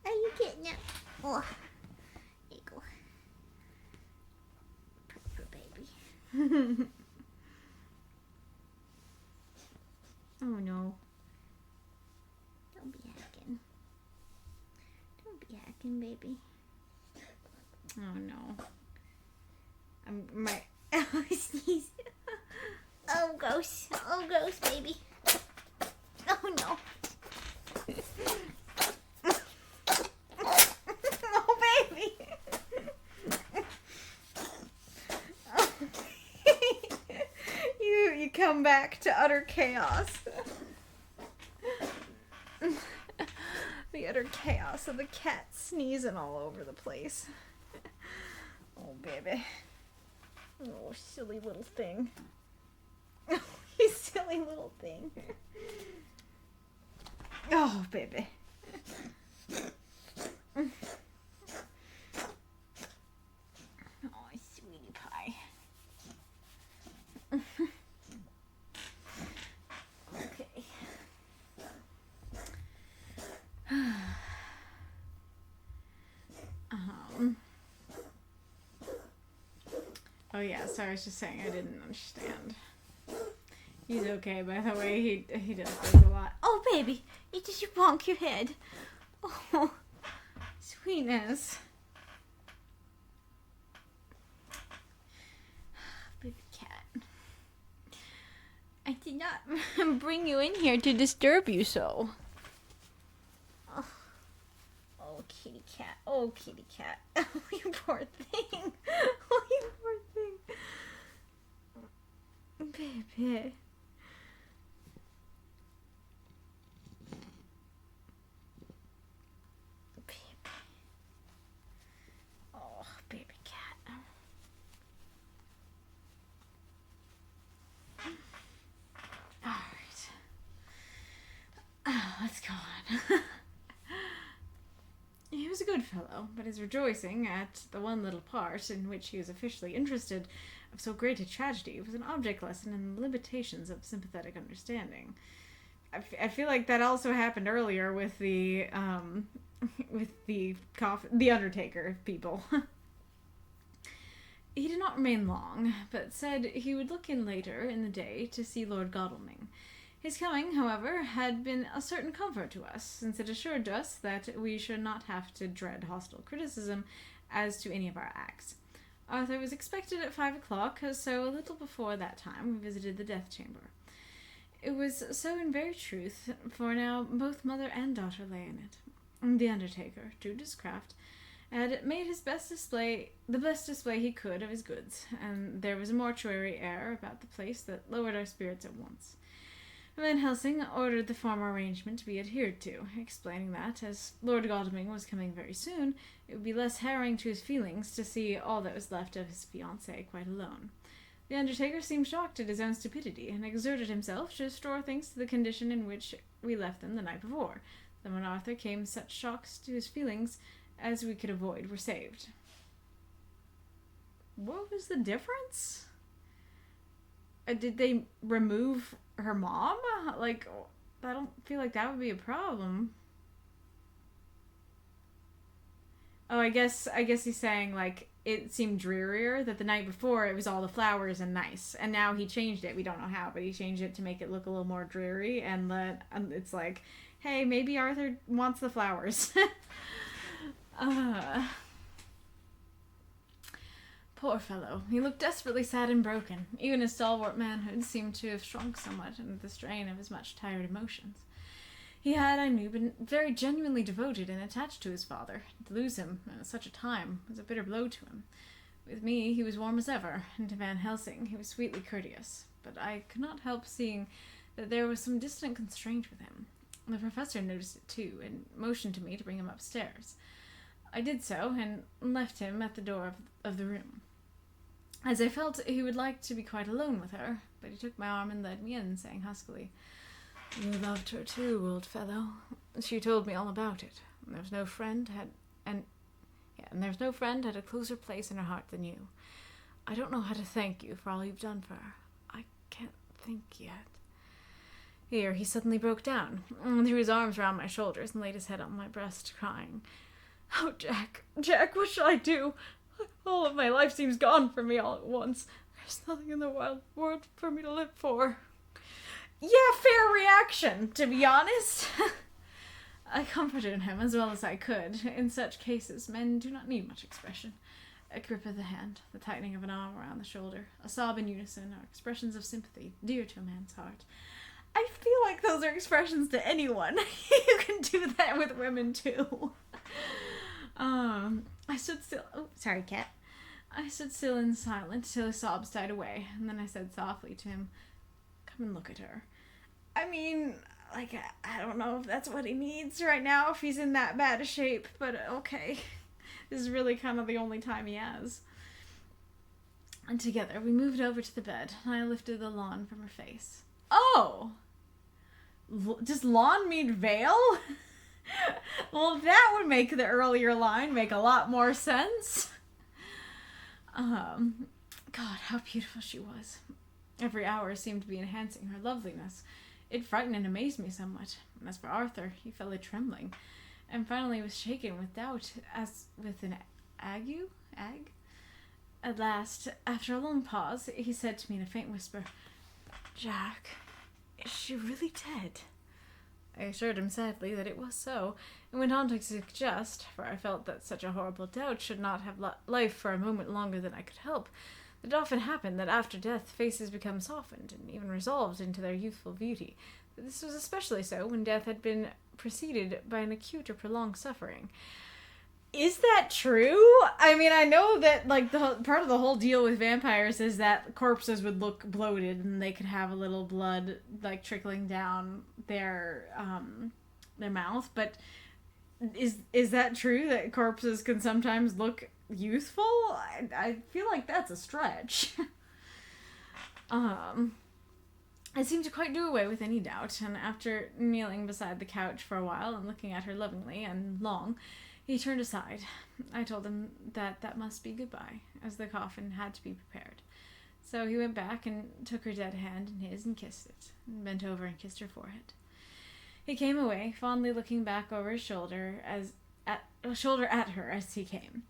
Are you getting up? Oh. There you go. Purr, baby. Oh no. Don't be hacking. Don't be hacking, baby. Oh no. Oh, sneeze. Oh, gross. Oh, gross, baby. Oh, no. Oh, baby. come back to utter chaos. The utter chaos of the cat sneezing all over the place. Oh, baby. Oh, silly little thing. You silly little thing. Oh, baby. Oh, sweetie pie. Okay. Oh yeah, so I was just saying I didn't understand. He's okay, by the way. He does this a lot. Oh, baby, did you bonk your head? Oh, sweetness. Baby cat. I did not bring you in here to disturb you so. Oh, kitty cat. Oh, kitty cat. Oh, you poor thing. Oh, you poor thing. Baby. Oh, baby cat. All right. Let's go on. He was a good fellow, but his rejoicing at the one little part in which he was officially interested of so great a tragedy was an object lesson in the limitations of sympathetic understanding. I feel like that also happened earlier with the Undertaker people. He did not remain long, but said he would look in later in the day to see Lord Godalming. His coming, however, had been a certain comfort to us, since it assured us that we should not have to dread hostile criticism as to any of our acts. Arthur was expected at 5 o'clock, so a little before that time we visited the death chamber. It was so in very truth, for now both mother and daughter lay in it. The Undertaker, true to his craft, had made the best display he could of his goods, and there was a mortuary air about the place that lowered our spirits at once. Van Helsing ordered the former arrangement to be adhered to, explaining that, as Lord Godalming was coming very soon, it would be less harrowing to his feelings to see all that was left of his fiancée quite alone. The Undertaker seemed shocked at his own stupidity, and exerted himself to restore things to the condition in which we left them the night before. Then when Arthur came, such shocks to his feelings as we could avoid were saved. What was the difference? Did they remove her mom? Like, I don't feel like that would be a problem. Oh, I guess he's saying, like, it seemed drearier, that the night before it was all the flowers and nice, and now he changed it. We don't know how, but he changed it to make it look a little more dreary, and it's like, hey, maybe Arthur wants the flowers. Poor fellow. He looked desperately sad and broken. Even his stalwart manhood seemed to have shrunk somewhat under the strain of his much tired emotions. He had, I knew, been very genuinely devoted and attached to his father. To lose him at such a time was a bitter blow to him. With me he was warm as ever, and to Van Helsing he was sweetly courteous. But I could not help seeing that there was some distant constraint with him. The professor noticed it too, and motioned to me to bring him upstairs. I did so, and left him at the door of the room, as I felt he would like to be quite alone with her, but he took my arm and led me in, saying huskily, "You loved her too, old fellow. She told me all about it. And there's no friend had a closer place in her heart than you. I don't know how to thank you for all you've done for her. I can't think yet." Here he suddenly broke down, and threw his arms round my shoulders, and laid his head on my breast, crying, "Oh, Jack, what shall I do? All of my life seems gone from me all at once. There's nothing in the wild world for me to live for." Yeah, fair reaction, to be honest. I comforted him as well as I could. In such cases, men do not need much expression. A grip of the hand, the tightening of an arm around the shoulder, a sob in unison are expressions of sympathy dear to a man's heart. I feel like those are expressions to anyone. You can do that with women, too. I stood still. Oh, sorry, cat. I stood still and silent till his sobs died away, and then I said softly to him, come and look at her. I mean, like, I don't know if that's what he needs right now, if he's in that bad a shape, but okay. This is really kind of the only time he has. And together, we moved over to the bed, and I lifted the lawn from her face. Oh! Does lawn mean veil? Well, that would make the earlier line make a lot more sense. God, how beautiful she was. Every hour seemed to be enhancing her loveliness. It frightened and amazed me somewhat. As for Arthur, he fell a trembling, and finally was shaken with doubt, as with an ague? At last, after a long pause, he said to me in a faint whisper, "Jack, is she really dead?" I assured him sadly that it was so, and went on to suggest, for I felt that such a horrible doubt should not have life for a moment longer than I could help, that it often happened that after death faces become softened and even resolved into their youthful beauty. But this was especially so when death had been preceded by an acute or prolonged suffering. Is that true? I mean, I know that, like, part of the whole deal with vampires is that corpses would look bloated and they could have a little blood, like, trickling down their mouth, but is that true, that corpses can sometimes look youthful? I feel like that's a stretch. I seemed to quite do away with any doubt, and after kneeling beside the couch for a while and looking at her lovingly and long, he turned aside. I told him that must be goodbye, as the coffin had to be prepared. So he went back and took her dead hand in his and kissed it, and bent over and kissed her forehead. He came away, fondly looking back over his shoulder at her as he came.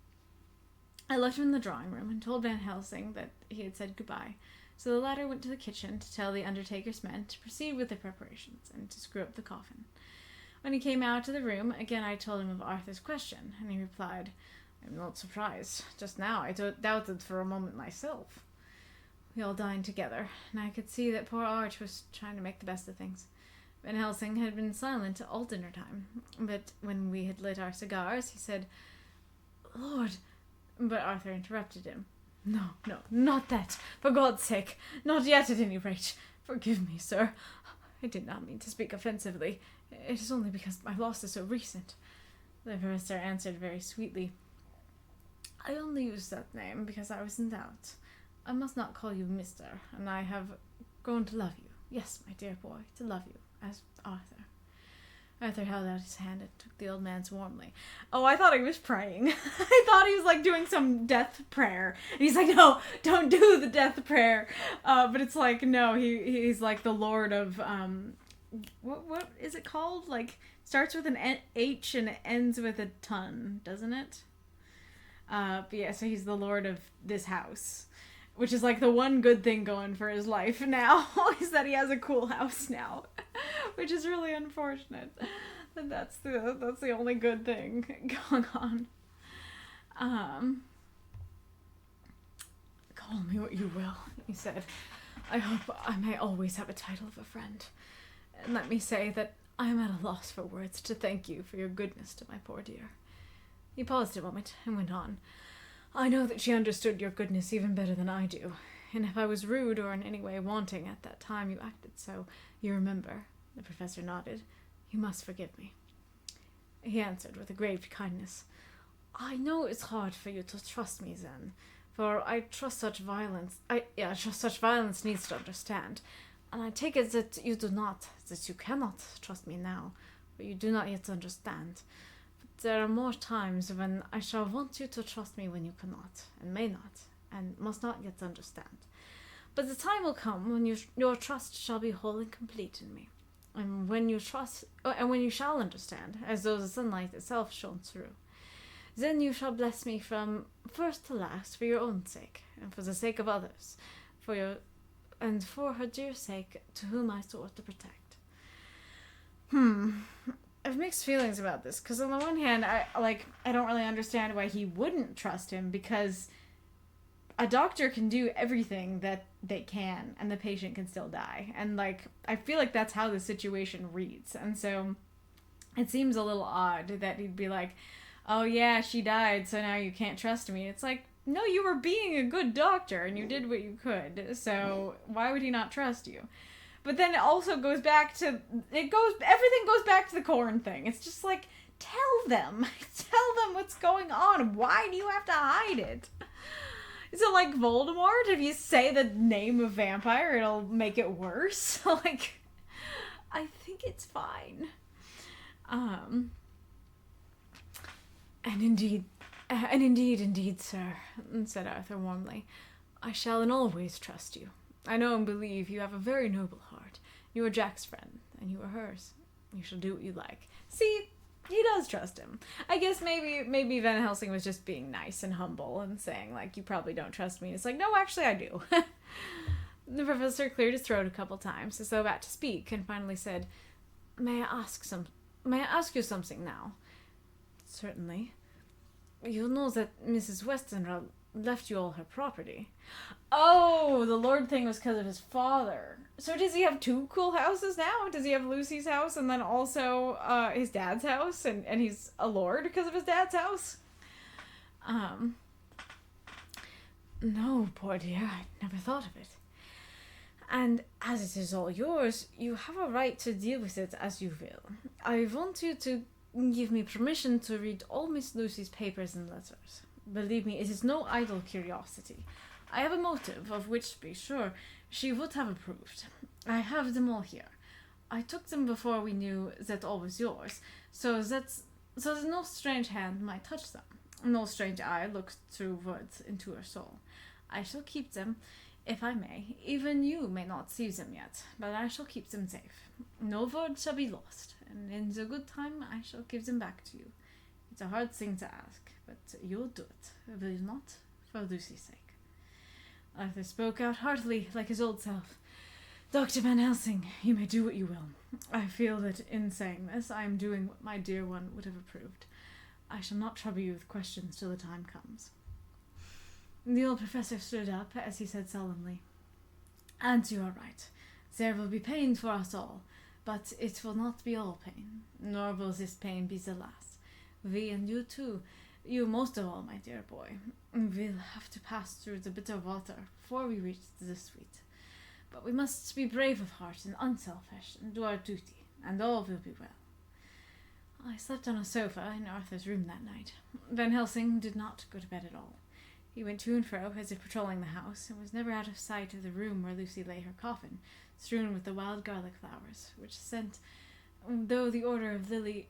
I left him in the drawing room and told Van Helsing that he had said goodbye, so the latter went to the kitchen to tell the undertaker's men to proceed with the preparations and to screw up the coffin. When he came out of the room, again I told him of Arthur's question, and he replied, "I'm not surprised. Just now I doubted for a moment myself." We all dined together, and I could see that poor Art was trying to make the best of things. Van Helsing had been silent all dinner time, but when we had lit our cigars, he said, "Lord," but Arthur interrupted him. No, not that. For God's sake, not yet at any rate. Forgive me, sir. I did not mean to speak offensively. It is only because my loss is so recent." The professor answered very sweetly, "I only used that name because I was in doubt. I must not call you Mr., and I have grown to love you. Yes, my dear boy, to love you, as Arthur." Arthur held out his hand and took the old man's warmly. Oh, I thought he was praying. I thought he was, like, doing some death prayer. And he's like, "No, don't do the death prayer." But it's like, no, he's like the Lord of, what is it called? Like, starts with an H and ends with a ton, doesn't it? But yeah, so he's the Lord of this house, which is like the one good thing going for his life now, is that he has a cool house now, which is really unfortunate. That's the only good thing going on. "Call me what you will," he said. "I hope I may always have a title of a friend. And let me say that I am at a loss for words to thank you for your goodness to my poor dear." He paused a moment and went on. "I know that she understood your goodness even better than I do, and if I was rude or in any way wanting at that time you acted so, you remember," the professor nodded, "you must forgive me." He answered with a grave kindness, "I know it's hard for you to trust me then, for I trust such violence needs to understand, and I take it that you cannot trust me now, for you do not yet understand. But there are more times when I shall want you to trust me when you cannot, and may not, and must not yet understand. But the time will come when your trust shall be whole and complete in me, and when you shall understand, as though the sunlight itself shone through. Then you shall bless me from first to last for your own sake, and for the sake of others, and for her dear sake, to whom I sought to protect." I have mixed feelings about this, because on the one hand, I don't really understand why he wouldn't trust him, because a doctor can do everything that they can, and the patient can still die. And, like, I feel like that's how the situation reads. And so it seems a little odd that he'd be like, "Oh yeah, she died, so now you can't trust me." It's like, no, you were being a good doctor, and you did what you could, so why would he not trust you? But then it also goes back to, everything goes back to the corn thing. It's just like, tell them what's going on. Why do you have to hide it? Is it like Voldemort? If you say the name of vampire, it'll make it worse? Like, I think it's fine. And indeed, sir, said Arthur warmly, I shall and always trust you. I know and believe you have a very noble heart. You are Jack's friend, and you are hers. You shall do what you like. See, he does trust him. I guess maybe Van Helsing was just being nice and humble and saying, like, you probably don't trust me. And it's like, no, actually I do. The professor cleared his throat a couple times, as though about to speak, and finally said, May I ask you something now? Certainly. You know that Mrs. Westenra left you all her property. Oh, the Lord thing was because of his father. So does he have two cool houses now? Does he have Lucy's house and then also his dad's house? And he's a lord because of his dad's house? No, poor dear, I never thought of it. And as it is all yours, you have a right to deal with it as you will. I want you to give me permission to read all Miss Lucy's papers and letters. Believe me, it is no idle curiosity. I have a motive, of which, be sure, she would have approved. I have them all here. I took them before we knew that all was yours, so that no strange hand might touch them. No strange eye looked through words into her soul. I shall keep them, if I may. Even you may not see them yet, but I shall keep them safe. No word shall be lost, and in the good time I shall give them back to you. It's a hard thing to ask, but you'll do it, will you not? For Lucy's sake. Arthur spoke out heartily, like his old self. Dr. Van Helsing, you may do what you will. I feel that in saying this, I am doing what my dear one would have approved. I shall not trouble you with questions till the time comes. The old professor stood up, as he said solemnly. And you are right. There will be pain for us all, but it will not be all pain, nor will this pain be the last. We and you too, you most of all, my dear boy, will have to pass through the bitter water before we reach the sweet. But we must be brave of heart and unselfish, and do our duty, and all will be well. I slept on a sofa in Arthur's room that night. Van Helsing did not go to bed at all. He went to and fro as if patrolling the house, and was never out of sight of the room where Lucy lay her coffin, strewn with the wild garlic flowers, which sent, through the order of Lily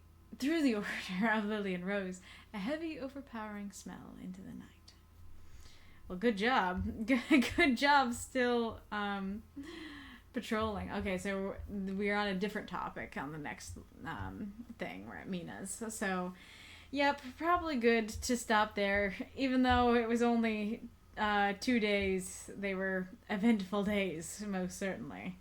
and Rose, a heavy, overpowering smell into the night. Well, good job. Good job still patrolling. Okay, so we're on a different topic on the next thing. We're at Mina's. So, yep, probably good to stop there. Even though it was only 2 days, they were eventful days, most certainly.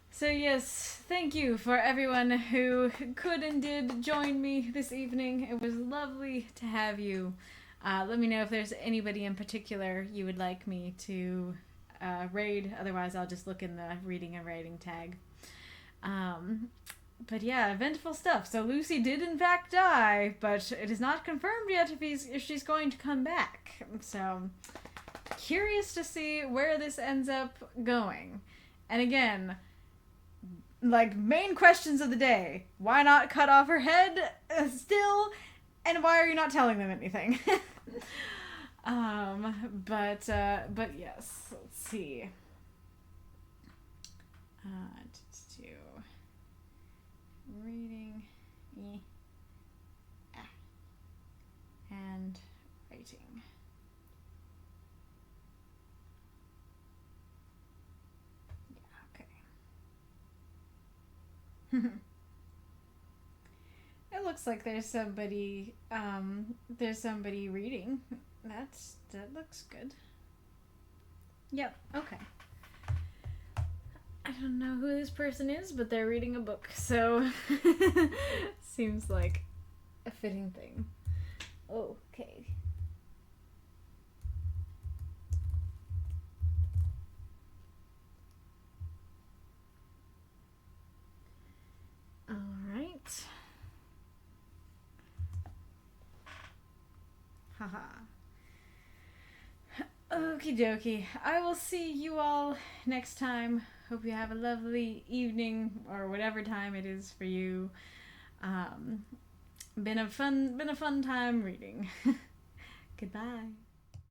So yes, thank you for everyone who could and did join me this evening. It was lovely to have you. Let me know if there's anybody in particular you would like me to raid. Otherwise, I'll just look in the reading and writing tag. But yeah, eventful stuff. So Lucy did in fact die, but it is not confirmed yet if she's going to come back. So curious to see where this ends up going. And again, like, main questions of the day. Why not cut off her head still? And why are you not telling them anything? But yes, let's see. Just do reading and writing. It looks like there's somebody reading. That looks good. Yep, okay. I don't know who this person is, but they're reading a book, so seems like a fitting thing. Okay. Alright. Haha. Okie dokie. I will see you all next time. Hope you have a lovely evening or whatever time it is for you. Been a fun time reading. Goodbye.